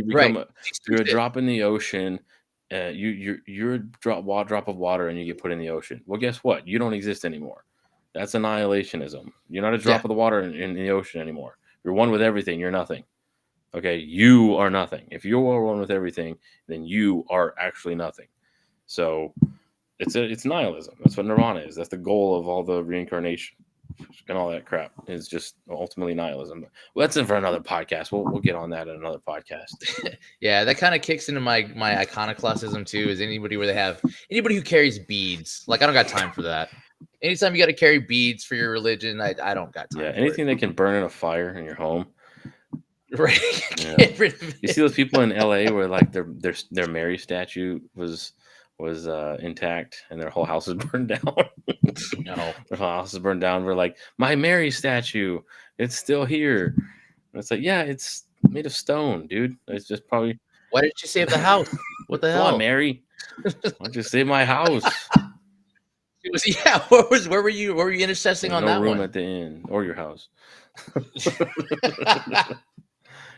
S2: Right.
S1: become
S2: Eastern
S1: you're a
S2: shit.
S1: drop in the ocean. You're a drop of water, and you get put in the ocean. Well, guess what? You don't exist anymore. That's annihilationism. You're not a
S2: Yeah.
S1: drop of the water in the ocean anymore. You're one with everything. You're nothing. Okay, you are nothing. If you are one with everything, then you are actually nothing. So it's nihilism. That's what Nirvana is. That's the goal of all the reincarnation and all that crap. Is just ultimately nihilism. Well, that's it for another podcast. We'll get on that in another podcast.
S2: Yeah, that kind of kicks into my iconoclastism too. Is anybody who carries beads? Like, I don't got time for that. Anytime you got to carry beads for your religion, I don't got time.
S1: Yeah,
S2: for
S1: anything
S2: it.
S1: that can burn in a fire in your home.
S2: Right.
S1: Yeah.
S2: Get rid of
S1: You
S2: it.
S1: see those people in LA where like their Mary statue was intact and their whole house is burned down.
S2: No.
S1: Their whole house is burned down. We're like, my Mary statue, it's still here. And it's like, yeah, it's made of stone, dude. It's just probably
S2: Why didn't you save the house? What the
S1: come on,
S2: hell?
S1: Mary. Why don't you save my house?
S2: It was, yeah. Where were you? Where were you intercessing
S1: There's
S2: on
S1: no
S2: that
S1: room
S2: one?
S1: at the inn or your house.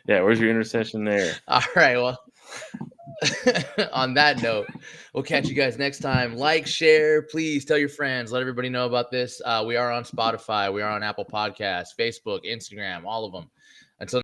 S1: Yeah, where's your intercession there?
S2: All right. Well, on that note, we'll catch you guys next time. Like, share, please tell your friends, let everybody know about this. We are on Spotify, we are on Apple Podcasts, Facebook, Instagram, all of them.